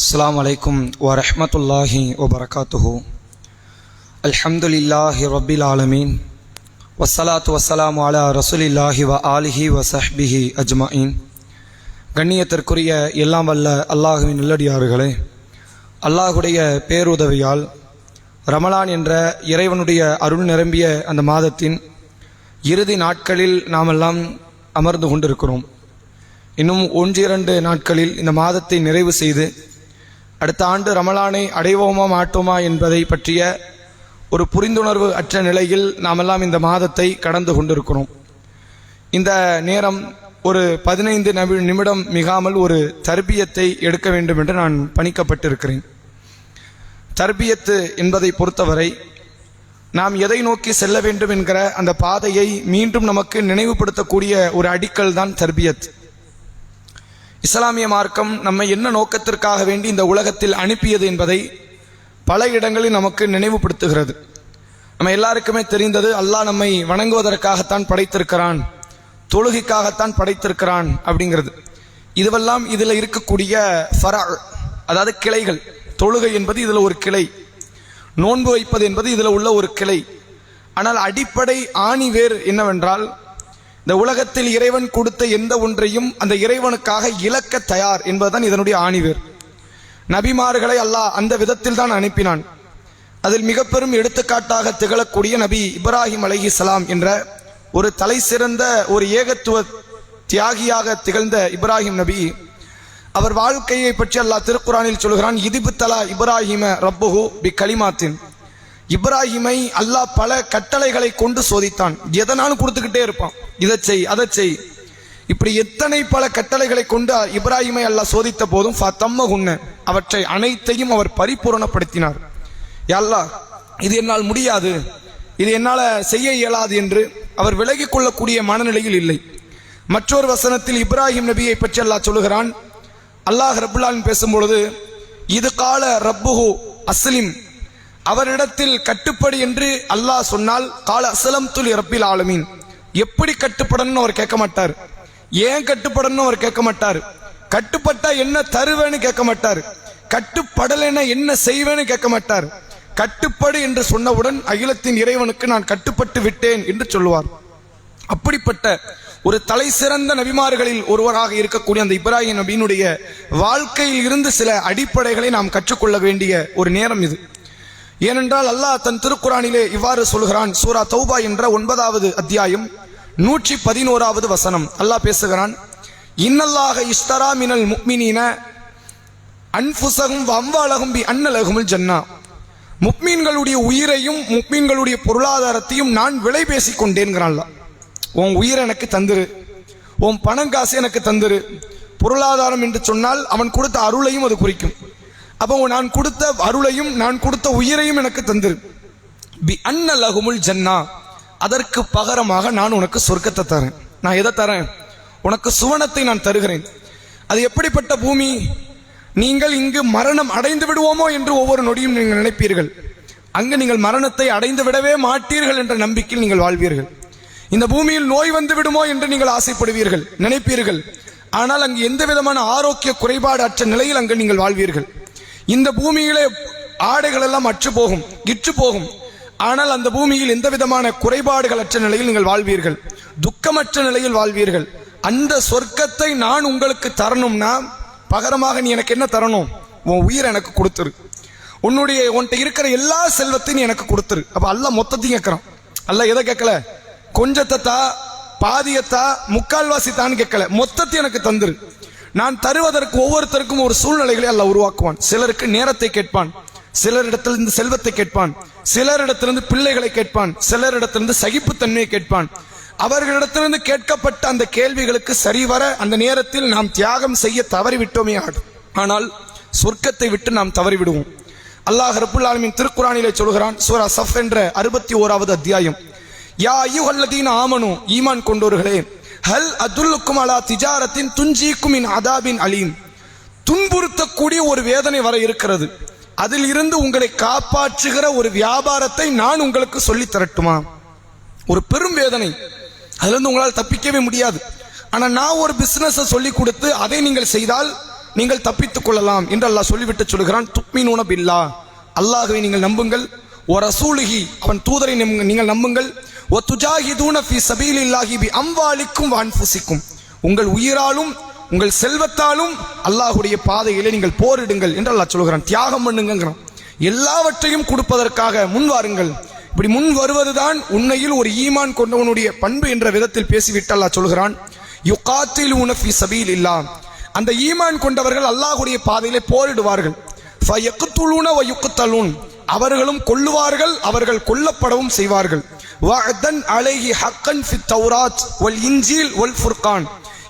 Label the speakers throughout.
Speaker 1: அஸ்ஸலாமு அலைக்கும் வரஹ்மத்துல்லாஹி வபரகாத்துஹு. அல்ஹம்துலில்லாஹி ரப்பில் ஆலமீன். வஸ்ஸலாத்து வஸ்ஸலாமு அலா ரசூலில்லாஹி வ ஆலிஹி வ ஸஹ்பிஹி அஜ்மஈன். கண்ணியத்திற்குரிய எல்லாம் வல்ல அல்லாஹுவின் நல்லடியார்களே, அல்லாஹுடைய பேருதவியால் ரமலான் என்ற இறைவனுடைய அருள் நிரம்பிய அந்த மாதத்தின் இறுதி நாட்களில் நாமெல்லாம் அமர்ந்து கொண்டிருக்கிறோம். இன்னும் 1-2 நாட்களில் இந்த மாதத்தை நிறைவு செய்து அடுத்த ஆண்டு ரமலானை அடைவோமா மாட்டோமா என்பதை பற்றிய ஒரு புரிந்துணர்வு அற்ற நிலையில் நாமெல்லாம் இந்த மாதத்தை கடந்து கொண்டிருக்கிறோம். இந்த நேரம் ஒரு 15 நிமிடம் மிகாமல் ஒரு தர்பியத்தை எடுக்க வேண்டும் என்று நான் பணிக்கப்பட்டிருக்கிறேன். தர்பியத்து என்பதை பொறுத்தவரை நாம் எதை நோக்கி செல்ல வேண்டும் என்கிற அந்த பாதையை மீண்டும் நமக்கு நினைவுபடுத்தக்கூடிய ஒரு அடிக்கல் தான் தர்பியத். இஸ்லாமிய மார்க்கம் நம்மை என்ன நோக்கத்திற்காக வேண்டி இந்த உலகத்தில் அனுப்பியது என்பதை பல இடங்களில் நமக்கு நினைவுபடுத்துகிறது. நம்ம எல்லாருக்குமே தெரிந்தது, அல்லாஹ் நம்மை வணங்குவதற்காகத்தான் படைத்திருக்கிறான், தொழுகைக்காகத்தான் படைத்திருக்கிறான் அப்படிங்கிறது. இதுவெல்லாம் இதில் இருக்கக்கூடிய ஃபரா, அதாவது கிளைகள். தொழுகை என்பது இதில் ஒரு கிளை, நோன்பு வைப்பது என்பது இதில் உள்ள ஒரு கிளை. ஆனால் அடிப்படை ஆணி வேர் என்னவென்றால், இந்த உலகத்தில் இறைவன் கொடுத்த எந்த ஒன்றையும் அந்த இறைவனுக்காக இழக்க தயார் என்பதுதான் இதனுடைய ஆணிவேர். நபிமார்களை அல்லாஹ் அந்த விதத்தில் தான் அனுப்பினான். அதில் மிக பெரும் எடுத்துக்காட்டாக திகழக்கூடிய நபி இப்ராஹிம் அலைஹிஸ்ஸலாம் என்ற ஒரு தலை சிறந்த ஒரு ஏகத்துவ தியாகியாக திகழ்ந்த இப்ராஹிம் நபி, அவர் வாழ்க்கையை பற்றி அல்லாஹ் திருக்குரானில் சொல்கிறான், இதிபுத்தலா இப்ராஹிம ரப்புஹு பி கலிமாத்தின். இப்ராஹிமை அல்லாஹ் பல கட்டளைகளை கொண்டு சோதித்தான். எதனாலும் கொடுத்துக்கிட்டே இருப்பான், இதை செய் அதை செய், இப்படி எத்தனை பல கட்டளைகளை கொண்டு இப்ராஹிமை அல்லாஹ் சோதித்த போதும் ஃபதம்மஹுன்ன, அவற்றை அனைத்தையும் அவர் பரிபூரணப்படுத்தினார். யா அல்லாஹ், இது என்னால் முடியாது, இது என்னால் செய்ய இயலாது என்று அவர் விலகிக் கொள்ளக்கூடிய மனநிலையில் இல்லை. மற்றொரு வசனத்தில் இப்ராஹிம் நபியை பற்றி அல்லாஹ் சொல்லுகிறான். அல்லாஹ் ரப்புல் ஆலமீன் பேசும்பொழுது, இது கால ரப்புஹு அஸ்லிம், அவரிடத்தில் கட்டுப்படி என்று அல்லாஹ் சொன்னால், கால அஸ்லம்து ரப்பில் ஆலமீன், எப்படி கட்டுப்படணும்னு அவர் கேட்க மாட்டார், ஏன் கட்டுப்படணும் அவர் கேட்க மாட்டார், கட்டுப்பட்டா என்ன தருவேன்னு கேட்க மாட்டார், கட்டுப்படலைன்னா என்ன செய்வேன்னு கேட்க மாட்டார். கட்டுப்படு என்று சொன்னவுடன் அகிலத்தின் இறைவனுக்கு நான் கட்டுப்பட்டு விட்டேன் என்று சொல்லுவார். அப்படிப்பட்ட ஒரு தலை சிறந்த நபிமார்களில் ஒருவராக இருக்கக்கூடிய அந்த இப்ராஹிம் நபியினுடைய வாழ்க்கையில் இருந்து சில அடிப்படைகளை நாம் கற்றுக்கொள்ள வேண்டிய ஒரு நேரம் இது. ஏனென்றால் அல்லாஹ் தன் திருக்குரானிலே இவ்வாறு சொல்கிறான். சூரா தௌபா என்ற 9வது அத்தியாயம் 111வது வசனம் அல்லாஹ் பேசுகிறான். இன்னல்லாஹ இஸ்தரா மினல் முஃமினீன அன்ஃபுஸஹும் வ அம்வாலஹும் பி அன்ன லஹுமுல் ஜன்னா, முஃமின்களுடைய உயிரையும் முஃமின்களுடைய பொருளாதாரத்தையும் நான் விலை பேசிக் கொண்டேன்கிறான். உன் உயிரை எனக்கு தந்துரு, உன் பணம் காசு எனக்கு தந்துரு. பொருளாதாரம் என்று சொன்னால் அவன் கொடுத்த அருளையும் அது குறிக்கும். அப்போ நான் கொடுத்த அருளையும் நான் கொடுத்த உயிரையும் எனக்கு தந்துரு. பி அன்ன லஹுமுல் ஜன்னா, அதற்கு பகரமாக நான் உனக்கு சொர்க்கத்தை தரேன். நான் எதை தரேன்? உனக்கு சுவனத்தை நான் தருகிறேன். அது எப்படிப்பட்ட பூமி? நீங்கள் இங்கு மரணம் அடைந்து விடுவோமோ என்று ஒவ்வொரு நொடியும் நீங்கள் நினைப்பீர்கள். அங்கு நீங்கள் மரணத்தை அடைந்து விடவே மாட்டீர்கள் என்ற நம்பிக்கையில் நீங்கள் வாழ்வீர்கள். இந்த பூமியில் நோய் வந்து விடுமோ என்று நீங்கள் ஆசைப்படுவீர்கள், நினைப்பீர்கள். ஆனால் அங்கு எந்த விதமான ஆரோக்கிய குறைபாடு அற்ற நிலையில் அங்கு நீங்கள் வாழ்வீர்கள். இந்த பூமியிலே ஆடைகள் எல்லாம் அற்று போகும், இற்று போகும். ஆனால் அந்த பூமியில் எந்த விதமான குறைபாடுகள் அற்ற நிலையில் நீங்கள் வாழ்வீர்கள், துக்கமற்ற நிலையில் வாழ்வீர்கள். அந்த சொர்க்கத்தை நான் உங்களுக்கு தரணும்னா பகரமாக நீ எனக்கு என்ன தரணும்? உன் உயிரை எனக்கு கொடுத்துரு, உன்கிட்ட இருக்கிற எல்லா செல்வத்தையும் நீ எனக்கு கொடுத்துரு. அப்ப அல்லாஹ் மொத்தத்தையும் கேட்கிறான். அல்லாஹ் எதை கேட்கல? கொஞ்சத்தா, பாதியத்தா, முக்கால்வாசி தான் கேட்கல, மொத்தத்தை எனக்கு தந்துரு. நான் தருவதற்கு ஒவ்வொருத்தருக்கும் ஒரு சூழ்நிலைகளை அல்லாஹ் உருவாக்குவான். சிலருக்கு நேரத்தை கேட்பான், சிலரிடத்திலிருந்து செல்வத்தை கேட்பான், சிலரிடத்திலிருந்து பிள்ளைகளை கேட்பான், சிலரிடத்திலிருந்து சகிப்புத்தன்மையை கேட்பான். அவர்களிடத்திலிருந்து கேட்கப்பட்ட அந்த கேள்விகளுக்கு சரிவர அந்த நேரத்தில் நாம் தியாகம் செய்ய தவறிவிட்டோமே ஆனால் சொர்க்கத்தை விட்டு நாம் தவறிவிடுவோம். அல்லாஹ் ரப்புல் ஆலமீன் திருக்குரானிலே சொல்கிறான். சூரா சஃப் என்ற 61வது அத்தியாயம், யா அய்யுஹல்லதீன ஆமனு, ஈமான் கொண்டோர்களே, ஹல் அதுல்லுக்கும் அலா திஜாரத்தின் துன்ஜீக்கும் மின் அதாபின் அலீம், துன்புறுத்தக்கூடிய ஒரு வேதனை வர இருக்கிறது, அதில் இருந்து உங்களை காப்பாற்றுகிற ஒரு வியாபாரத்தை நான் உங்களுக்கு சொல்லி தரட்டுமா? ஒரு பெரும் வேதனை, அதுல இருந்து உங்களால் தப்பிக்கவே முடியாது. ஆனா நான் ஒரு பிசினஸ் சொல்லி கொடுத்து அதை நீங்கள் செய்தால் நீங்கள் தப்பித்துக் கொள்ளலாம் என்று அல்லாஹ் சொல்லிவிட்டு சொல்கிறான். துக்மினூன பில்லாஹ், அல்லாஹ்வை நீங்கள் நம்புங்கள், ஒ ரசூலுஹி, அவன் தூதரை நீங்கள் நம்புங்கள், ஒ துஜாஹிதூன ஃபீ சபீலில்லாஹி பி அம்வாலிக்கும் வ அன்ஃபுசிக்கும், உங்கள் உயிராலும் உங்கள் செல்வத்தாலும் அல்லாஹ்வுடைய பாதையிலே நீங்கள் போரிடுங்கள் என்று அல்லாஹ் சொல்கிறான். தியாகம் பண்ணுங்கிறான். எல்லாவற்றையும் கொடுப்பதற்காக முன் வாருங்கள். இப்படி முன் வருவதுதான் உண்மையில் ஒரு ஈமான் கொண்டவனுடைய பண்பு என்ற விதத்தில் பேசிவிட்டு அல்லாஹ் சொல்கிறான். யுகாத்திலூன ஃபீ சபீலில்லாஹ், அந்த ஈமான் கொண்டவர்கள் அல்லாஹ்வுடைய பாதையிலே போரிடுவார்கள். ஃபயக்துலூன வ யுக்தலூன், அவர்களும் கொல்லுவார்கள், அவர்கள் கொல்லப்படவும் செய்வார்கள். வஅதன் அலைஹி ஹக்கன் ஃபி தௌராத் வல் இன்ஜீல் வல் ஃபுர்கான்,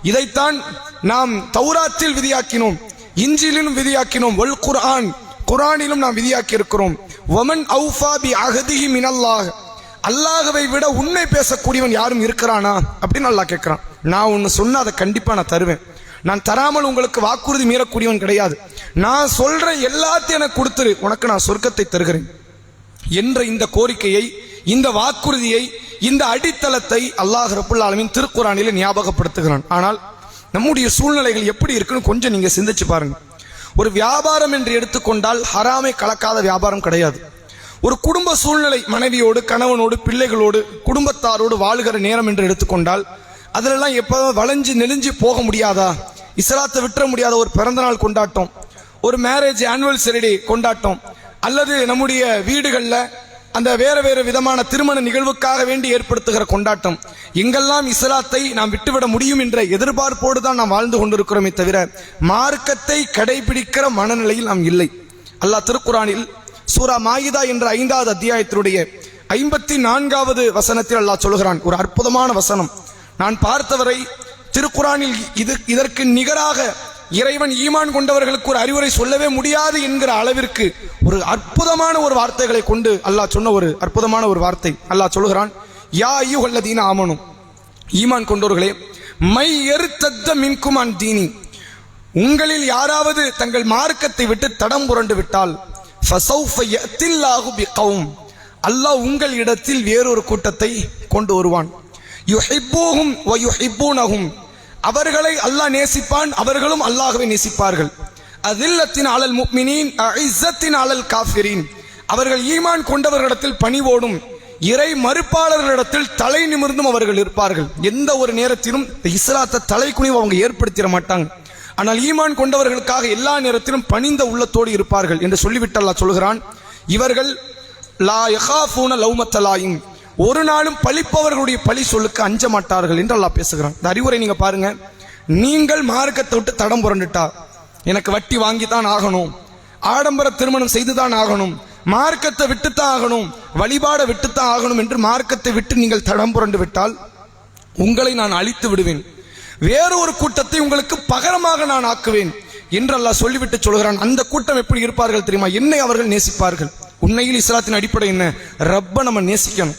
Speaker 1: இதைத்தான் நாம் தௌராத்தில் விதியாக்கினோம், இன்ஜீலிலும் விதியாக்கினோம், வல் குர்ஆன், குர்ஆனிலும் நாம் விதியாக்கி இருக்கிறோம். வமன் அவுஃபா பி அஹதிஹி மினல்லாஹ், அல்லாஹ்வை விட உண்மை பேசக்கூடியவன் யாரும் இருக்கிறானா அப்படின்னு அல்லாஹ் கேட்கிறான். நான் ஒன்னு சொன்னா அதை கண்டிப்பா நான் தருவேன். நான் தராமல் உங்களுக்கு வாக்குறுதி மீறக்கூடியவன் கிடையாது. நான் சொல்ற எல்லாத்தையும் எனக்கு கொடுத்துரு, உனக்கு நான் சொர்க்கத்தை தருகிறேன் என்ற இந்த கோரிக்கையை, இந்த வாக்குறுதியை, இந்த அடித்தளத்தை அல்லாஹ் ரப்புல் ஆலமீன் திருக்குர்ஆனிலே ஞாபகப்படுத்துகிறான். ஆனால் நம்முடைய சூழ்நிலைகள் எப்படி இருக்குன்னு கொஞ்சம் நீங்க சிந்திச்சு பாருங்க. ஒரு வியாபாரம் என்று எடுத்துக்கொண்டால் ஹராமை கலக்காத வியாபாரம் கிடையாது. ஒரு குடும்ப சூழ்நிலை, மனைவியோடு, கணவனோடு, பிள்ளைகளோடு, குடும்பத்தாரோடு வாழுகிற நேரம் என்று எடுத்துக்கொண்டால் அதிலெல்லாம் எப்போ வளைஞ்சு நெளிஞ்சு போக முடியாதா? இஸ்லாத்தை விட்டுற முடியாத ஒரு பிறந்தநாள் கொண்டாட்டம், ஒரு மேரேஜ் ஆனிவர்சரி கொண்டாட்டம், அல்லது நம்முடைய வீடுகளில் அந்த வேறு விதமான திருமண நிகழ்வுக்காக வேண்டி ஏற்படுத்துகிற கொண்டாட்டம், எங்கெல்லாம் இஸ்லாத்தை நாம் விட்டுவிட முடியும் என்ற எதிர்பார்ப்போடு தான் நாம் வாழ்ந்து கொண்டிருக்கிறோமே தவிர மார்க்கத்தை கடைபிடிக்கிற மனநிலையில் நாம் இல்லை. அல்லாஹ் திருக்குர்ஆனில் சூரா மாயிதா என்ற 5வது அத்தியாயத்தினுடைய 54வது வசனத்தில் அல்லாஹ் சொல்கிறான். ஒரு அற்புதமான வசனம். நான் பார்த்தவரை திருக்குர்ஆனில் இதற்கு நிகராக இறைவன் ஈமான் கொண்டவர்களுக்கு ஒரு அறிவுரை சொல்லவே முடியாது என்கிற அளவிற்கு ஒரு அற்புதமான ஒரு வார்த்தைகளை கொண்டு அல்லாஹ் சொன்ன ஒரு அற்புதமான ஒரு வார்த்தை. அல்லாஹ் சொல்கிறான், யா அய்யுஹல்லதீன ஆமனு, ஈமான் கொண்டவர்களே, மை யர்தத்த மின்கும் அன் தீனி, உங்களில் யாராவது தங்கள் மார்க்கத்தை விட்டு தடம் புரண்டு விட்டால், ஃபஸௌஃப யஅத்தில்லாஹு பிகௌம், அல்லாஹ் உங்கள் இடத்தில் வேறொரு கூட்டத்தை கொண்டு வருவான். யுஹிப்பூஹும் வ யுஹிப்பூனஹும், அவர்களை அல்லாஹ் நேசிப்பான், அவர்களும் அல்லாஹ்வை நேசிப்பார்கள். அதில்லத்தின் அலல் முஃமினீன் அஇஸ்ஸத்தின் அலல் காஃபிரீன், அவர்கள் ஈமான் கொண்டவர்களிடத்தில் பணிவோடும் இறை மறுப்பாளர்களிடத்தில் தலை நிமிர்ந்தும் அவர்கள் இருப்பார்கள். எந்த ஒரு நேரத்திலும் இஸ்லாத்தை தலைக்குனிவு அவங்க ஏற்படுத்திட மாட்டாங்க. ஆனால் ஈமான் கொண்டவர்களுக்காக எல்லா நேரத்திலும் பணிந்த உள்ளத்தோடு இருப்பார்கள் என்று சொல்லிவிட்டு அல்லாஹ் சொல்கிறான். இவர்கள் லா யகாஃபூன லௌமத்த லாயிம், ஒரு நாளும் பழிப்பவர்களுடைய பழி சொல்லுக்கு அஞ்ச மாட்டார்கள் என்று அல்லாஹ் பேசுகிறான். இந்த அறிவுரை நீங்க பாருங்க. நீங்கள் மார்க்கத்தை விட்டு தடம் புரண்டுட்டா, எனக்கு வட்டி வாங்கித்தான் ஆகணும், ஆடம்பர திருமணம் செய்துதான் ஆகணும், மார்க்கத்தை விட்டுத்தான் ஆகணும், வழிபாட விட்டுத்தான் ஆகணும் என்று மார்க்கத்தை விட்டு நீங்கள் தடம் புரண்டு விட்டால் உங்களை நான் அழித்து விடுவேன், வேறு ஒரு கூட்டத்தை உங்களுக்கு பகரமாக நான் ஆக்குவேன் என்று அல்லாஹ் சொல்லிவிட்டு சொல்கிறான். அந்த கூட்டம் எப்படி இருப்பார்கள் தெரியுமா? என்னை அவர்கள் நேசிப்பார்கள். உண்மையில் இஸ்லாத்தின் அடிப்படை என்ன? ரப்ப நம்ம நேசிக்கணும்.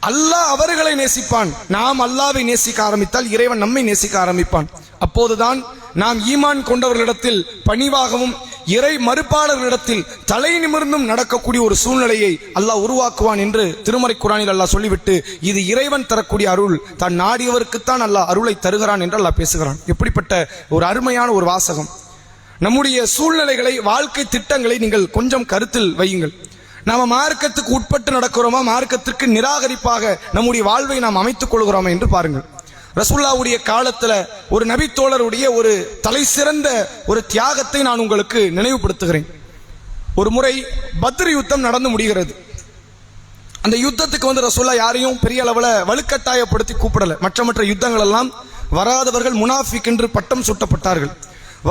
Speaker 1: அல்லாஹ் அவர்களை நேசிப்பான். நாம் அல்லாஹ்வை நேசிக்க ஆரம்பித்தால் இறைவன் நம்மை நேசிக்க ஆரம்பிப்பான். அப்போதுதான் நாம் ஈமான் கொண்டவர்களிடத்தில் பணிவாகவும் இறை மறுப்பாளர்களிடத்தில் தலை நிமிர்ந்தும் நடக்கக்கூடிய ஒரு சூழ்நிலையை அல்லாஹ் உருவாக்குவான் என்று திருமறை குர்ஆனில் அல்லாஹ் சொல்லிவிட்டு, இது இறைவன் தரக்கூடிய அருள், தான் நாடியவருக்குத்தான் அல்லாஹ் அருளை தருகிறான் என்று அல்லாஹ் பேசுகிறான். எப்படிப்பட்ட ஒரு அருமையான ஒரு வாசகம்! நம்முடைய சூழ்நிலைகளை, வாழ்க்கை திட்டங்களை நீங்கள் கொஞ்சம் கருத்தில் வையுங்கள். நாம மார்க்கத்துக்கு உட்பட்டு நடக்கிறோமா, மார்க்கத்திற்கு நிராகரிப்பாக நம்முடைய வாழ்வை நாம் அமைத்துக் கொள்கிறோமா என்று பாருங்கள். ரசூலுல்லாஹ்வுடைய காலத்துல ஒரு நபி தோழருடைய ஒரு தலை சிறந்த ஒரு தியாகத்தை நான் உங்களுக்கு நினைவுபடுத்துகிறேன். ஒரு முறை பத்ர் யுத்தம் நடந்து முடிகிறது. அந்த யுத்தத்துக்கு ரசூலுல்லாஹ் யாரையும் பெரிய அளவுல வலுக்கட்டாயப்படுத்தி கூப்பிடல. மற்ற யுத்தங்கள் எல்லாம் வராதவர்கள் முனாஃபிக் என்று பட்டம் சூட்டப்பட்டார்கள்.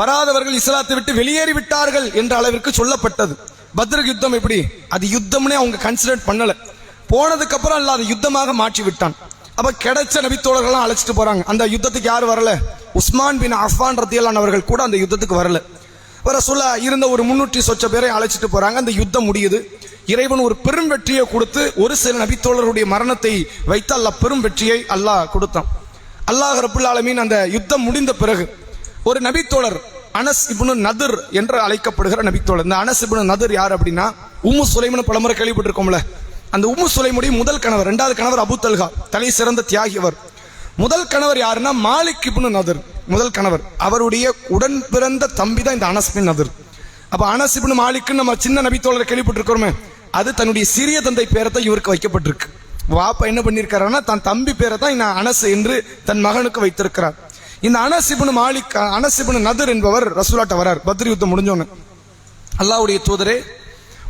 Speaker 1: வராதவர்கள் இஸ்லாத்தை விட்டு வெளியேறி விட்டார்கள் என்ற அளவிற்கு சொல்லப்பட்டது. பத்ர் யுத்தம் எப்படி? அது யுத்தம்னே அவங்க கன்சிடர் பண்ணல. போனதுக்கு அப்புறம் அல்லாஹ் அது யுத்தமாக மாற்றி விட்டான். அப்ப கிடைச்ச நபித்தோழர்கள்லாம் அழைச்சிட்டு போறாங்க. அந்த யுத்தத்துக்கு யார் வரல? உஸ்மான் பின் அஃபான் ரதியல்லாஹு அவர்கள் கூட அந்த யுத்தத்துக்கு வரல. ரசூலுல்லாஹ் இருந்த ஒரு 300 சொச்ச பேரை அழைச்சிட்டு போறாங்க. அந்த யுத்தம் முடியுது. இறைவன் ஒரு பெரும் வெற்றியை கொடுத்து ஒரு சில நபித்தோழருடைய மரணத்தை வைத்து அல்லாஹ் பெரும் வெற்றியை அல்லாஹ் கொடுத்தான். அல்லாஹ் ரப்புல் ஆலமீன் அந்த யுத்தம் முடிந்த பிறகு ஒரு நபித்தோழர் அனஸ் இப்னு நதர் என்று அழைக்கப்படுகிற நபித்தோழர். இந்த அனஸ் இப்னு நதர் யார் அப்படின்னா, உம்மு சுலைம்னு பலமுறை கேள்விப்பட்டிருக்கோம்ல. அந்த உம்மு சுலைமுடைய முதல் கணவர், 2வது கணவர் அபூ தல்ஹா, தலை சிறந்த தியாகி. அவர் முதல் கணவர் யாருன்னா மாலிக் இப்னு நதர். முதல் கணவர், அவருடைய உடன் பிறந்த தம்பி தான் இந்த அனஸ் பின் நதர். அப்ப அனஸ் இப்னு மாலிக்னு நம்ம சின்ன நபித்தோழரை கேள்விப்பட்டிருக்கிறோமே, அது தன்னுடைய சிறிய தந்தை பேரத்தை இவருக்கு வைக்கப்பட்டிருக்கு. வாப்பா என்ன பண்ணியிருக்காருன்னா தன் தம்பி பேரை தான் இந்த அனஸ் என்று தன் மகனுக்கு வைத்திருக்கிறார். இந்த அனஸ் இப்னு மாலிக், அனஸ் இப்னு நதர் என்பவர் ரசூலாட்ட வரார். பத்ர் யுத்தம் முடிஞ்சோன்னு, அல்லாஹ்வுடைய தூதரே,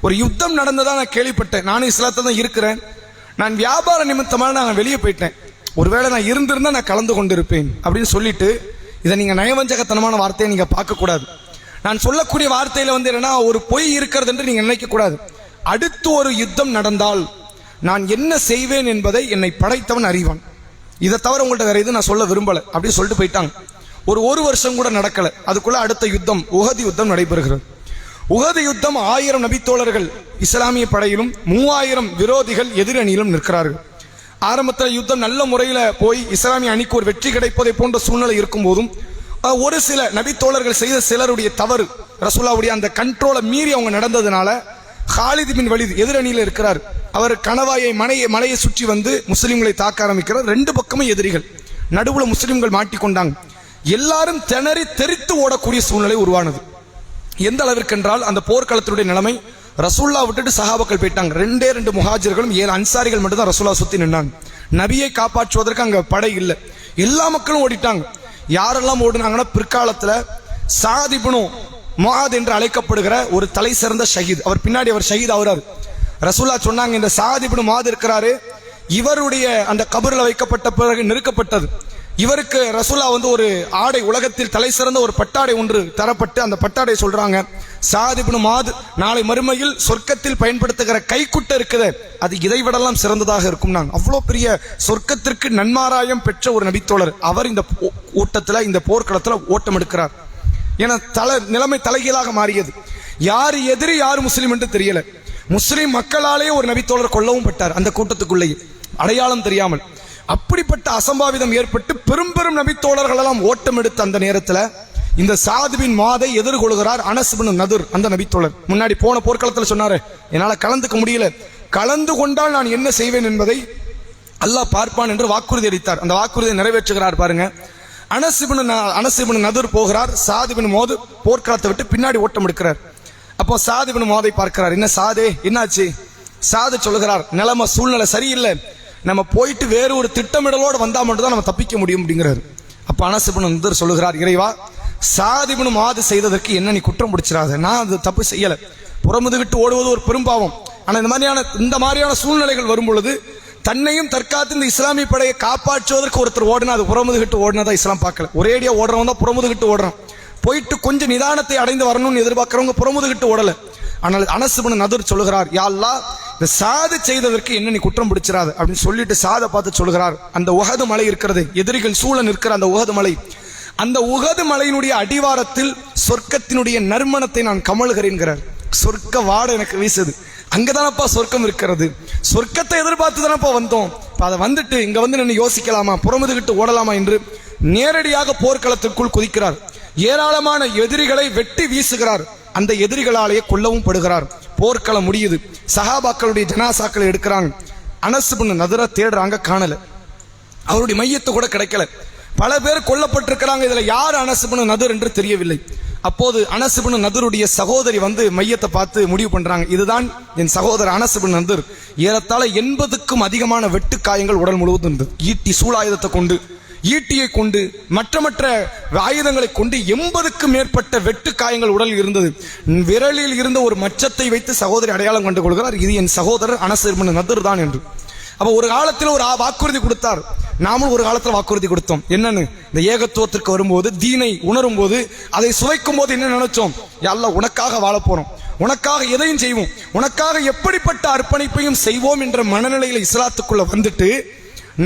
Speaker 1: ஒரு யுத்தம் நடந்ததா நான் கேள்விப்பட்டேன், நானும் இஸ்லாத்தை தான் இருக்கிறேன், நான் வியாபார நிமித்தமாக நான் வெளியே போயிட்டேன், ஒருவேளை நான் இருந்திருந்தா நான் கலந்து கொண்டிருப்பேன் அப்படின்னு சொல்லிட்டு, இதை நீங்க நயவஞ்சகத்தனமான வார்த்தையை நீங்க பார்க்க கூடாது. நான் சொல்லக்கூடிய வார்த்தையில என்னன்னா ஒரு பொய் இருக்கிறது என்று நீங்க நினைக்க கூடாது. அடுத்து ஒரு யுத்தம் நடந்தால் நான் என்ன செய்வேன் என்பதை என்னை படைத்தவன் அறிவான், இதை தவிர உங்கள்கிட்ட வேற எதுவும் நான் சொல்ல விரும்பல அப்படின்னு சொல்லிட்டு போயிட்டாங்க. ஒரு வருஷம் கூட நடக்கல, அதுக்குள்ள அடுத்த யுத்தம் உஹது யுத்தம் நடைபெறுகிறது. உஹது யுத்தம் 1000 நபித்தோழர்கள் இஸ்லாமிய படையிலும் 3000 விரோதிகள் எதிரணியிலும் நிற்கிறார்கள். ஆரம்பத்தில் யுத்தம் நல்ல முறையில் போய் இஸ்லாமிய அணிக்கு ஒரு வெற்றி கிடைப்பதை போன்ற சூழ்நிலை இருக்கும் போதும் ஒரு சில நபித்தோழர்கள் செய்த சிலருடைய தவறு, ரசூலுல்லாஹ்வுடைய அந்த கண்ட்ரோலை மீறி அவங்க நடந்ததுனால ஹாலித் பின் வலீத் எதிரணியில் இருக்கிறார். அவர் கணவாயை மலையை சுற்றி வந்து முஸ்லிம்களை தாக்க ஆரம்பிக்கிறார். 2 பக்கமும் எதிரிகள், நடுவுல முஸ்லிம்கள் மாட்டிக்கொண்டாங்க. எல்லாரும் திணறி தெரித்து ஓடக்கூடிய சூழ்நிலை உருவானது. எந்த அளவிற்கு என்றால் அந்த போர்க்களத்தினுடைய நிலைமை, ரசூலுல்லாஹ் விட்டுட்டு சஹாபாக்கள் போயிட்டாங்க. 2 முஹாஜிர்களும் 7 அன்சாரிகள் மட்டும் தான் ரசூலுல்லாஹ் சுத்தி நின்னாங்க. நபியை காப்பாற்றுவதற்கு அங்க படை இல்லை, எல்லா மக்களும் ஓடிட்டாங்க. யாரெல்லாம் ஓடுனாங்கன்னா பிற்காலத்துல சாத் இப்னு முஆத் என்று அழைக்கப்படுகிற ஒரு தலை சிறந்த ஷஹீத், அவர் பின்னாடி அவர் ஷஹீத் ஆகிறார். ரசூலுல்லாஹ் சொன்னாங்க, இந்த சாத் இப்னு முஆத் இருக்கிறாரு, இவருடைய அந்த கபர்ல வைக்கப்பட்ட பிறகு நெருக்கப்பட்டது, இவருக்கு ரசூலுல்லாஹ் ஒரு ஆடை, உலகத்தில் தலை சிறந்த ஒரு பட்டாடை ஒன்று தரப்பட்டு அந்த பட்டாடை சொல்றாங்க, சாத் இப்னு முஆத் நாளை மறுமையில் சொர்க்கத்தில் பயன்படுத்துகிற கைக்குட்டை இருக்குது, அது இதை விடலாம் சிறந்ததாக இருக்கும். நான் அவ்வளோ பெரிய சொர்க்கத்திற்கு நன்மாராயம் பெற்ற ஒரு நபித்தோழர், அவர் இந்த ஓட்டத்தில் இந்த போர்க்களத்தில் ஓட்டம் எடுக்கிறார். ஏன்னா நிலைமை தலைகீழாக மாறியது. யார் எதிரி யார் முஸ்லீம் என்று தெரியல. முஸ்லிம் மக்களாலேயே ஒரு நபித்தோழர் கொல்லவும் பட்டார் அந்த கூட்டத்துக்குள்ளேயே, அடையாளம் தெரியாமல். அப்படிப்பட்ட அசம்பாவிதம் ஏற்பட்டு பெரும் பெரும் நபித்தோழர்கள் எல்லாம் ஓட்டம் எடுத்த அந்த நேரத்தில் இந்த சாத் பின் முஆதை எதிர்கொள்கிறார் அனஸ் பின் நதர். அந்த நபித்தோழர் முன்னாடி போன போர்க்களத்தில் சொன்னாரு, என்னால கலந்துக்க முடியல, கலந்து கொண்டால் நான் என்ன செய்வேன் என்பதை அல்லாஹ் பார்ப்பான் என்று வாக்குறுதி அளித்தார். அந்த வாக்குறுதியை நிறைவேற்றுகிறார் பாருங்க. அனஸ் இப்னு நதர் போகிறார், சாத் பின் முஆத் போர்க்களத்தை விட்டு பின்னாடி ஓட்டம் எடுக்கிறார். அப்போ சாத் பின் முஆதை பார்க்கிறார், என்ன சாதே என்னாச்சு? சாது சொல்லுகிறார், நிலைமை சூழ்நிலை சரியில்லை, நம்ம போயிட்டு வேறு ஒரு திட்டமிடலோடு வந்தா மட்டும் தான் நம்ம தப்பிக்க முடியும் அப்படிங்கிறார். அப்ப அனஸ் இப்னு நதர் சொல்லுகிறார், இறைவா, சாத் இப்னு முஆத் செய்ததற்கு என்ன நீ குற்றம் பிடிச்சிடாத, நான் அது தப்பு செய்யல, புறமுதுகிட்டு ஓடுவது ஒரு பெரும்பாவம். ஆனா இந்த மாதிரியான சூழ்நிலைகள் வரும் பொழுது தன்னையும் தற்காத்து இந்த இஸ்லாமிய படையை காப்பாற்றுவதற்கு ஒருத்தர் ஓடினா அது புறமுதுகிட்டு ஓடினதா இஸ்லாம் பார்க்கல. ஒரேடியா ஓடுறவன் தான் புறமுதுகிட்டு ஓடுறான். போயிட்டு கொஞ்சம் நிதானத்தை அடைந்து வரணும்னு எதிர்பார்க்கிறவங்க புறமுதுகிட்டு ஓடல. ஆனால் அனஸ் இப்னு நதர் சொல்லுகிறார், யா அல்லாஹ், இந்த சாது செய்ததற்கு என்ன நீ குற்றம் பிடிச்சிடாது அப்படின்னு சொல்லிட்டு சாதை பார்த்து சொல்லுகிறார், அந்த உஹது மலை இருக்கிறது, எதிரிகள் சூழ நிற்கிற அந்த உஹது மலை, அந்த உஹது மலையினுடைய அடிவாரத்தில் சொர்க்கத்தினுடைய நறுமணத்தை நான் கமழ்கிறேன்கிறார். சொர்க்க வாடை எனக்கு வீசுது, அங்கதானப்பா சொர்க்கம் இருக்கிறது, சொர்க்கத்தை எதிர்பார்த்து தானப்பா வந்தோம், அதை வந்துட்டு இங்க நின்று யோசிக்கலாமா, புறமுதுகிட்டு ஓடலாமா என்று நேரடியாக போர்க்களத்திற்குள் குதிக்கிறார். ஏராளமான எதிரிகளை வெட்டி வீசுகிறார். அந்த எதிரிகளாலேயே கொல்லவும் படுகிறார். போர்க்களம் முடியுது. சஹாபாக்களுடைய ஜனாசாக்களை எடுக்கிறாங்க. அனஸ் பின் நதரை தேடுறாங்க, காணல. அவருடைய மையத்தை கூட கிடைக்கல. பல பேர் கொல்லப்பட்டிருக்கிறாங்க. இதுல யார் அனஸ் பின் நதர் என்று தெரியவில்லை. அப்போது அனஸ் பின் நதருடைய சகோதரி மையத்தை பார்த்து முடிவு பண்றாங்க, இதுதான் என் சகோதரர் அனஸ் பின் நதர். ஏறத்தாழ 80க்கும் அதிகமான வெட்டு காயங்கள் உடல் முழுவதும் இருந்தது. ஈட்டி சூலாயுதத்தை கொண்டு, ஈட்டியை கொண்டு, மற்ற ஆயுதங்களை கொண்டு 80க்கும் மேற்பட்ட வெட்டு காயங்கள் உடல் இருந்தது. விரலில் இருந்த ஒரு மச்சத்தை வைத்து சகோதரி அடையாளம் கண்டு கொள்கிறார், இது என் சகோதரர் அனஸ் பின் நதர் தான் என்று. அப்ப ஒரு காலத்தில் ஒரு வாக்குறுதி கொடுத்தார், நாமும் ஒரு காலத்தில் வாக்குறுதி கொடுத்தோம். என்னன்னு, இந்த ஏகத்துவத்திற்கு வரும்போது, தீனை உணரும் போது, அதை சுவைக்கும் போது என்ன நினைச்சோம்? யா அல்லாஹ், உனக்காக வாழ போறோம், உனக்காக எதையும் செய்வோம், உனக்காக எப்படிப்பட்ட அர்ப்பணிப்பையும் செய்வோம் என்ற மனநிலையில் இஸ்லாத்துக்குள்ள வந்துட்டு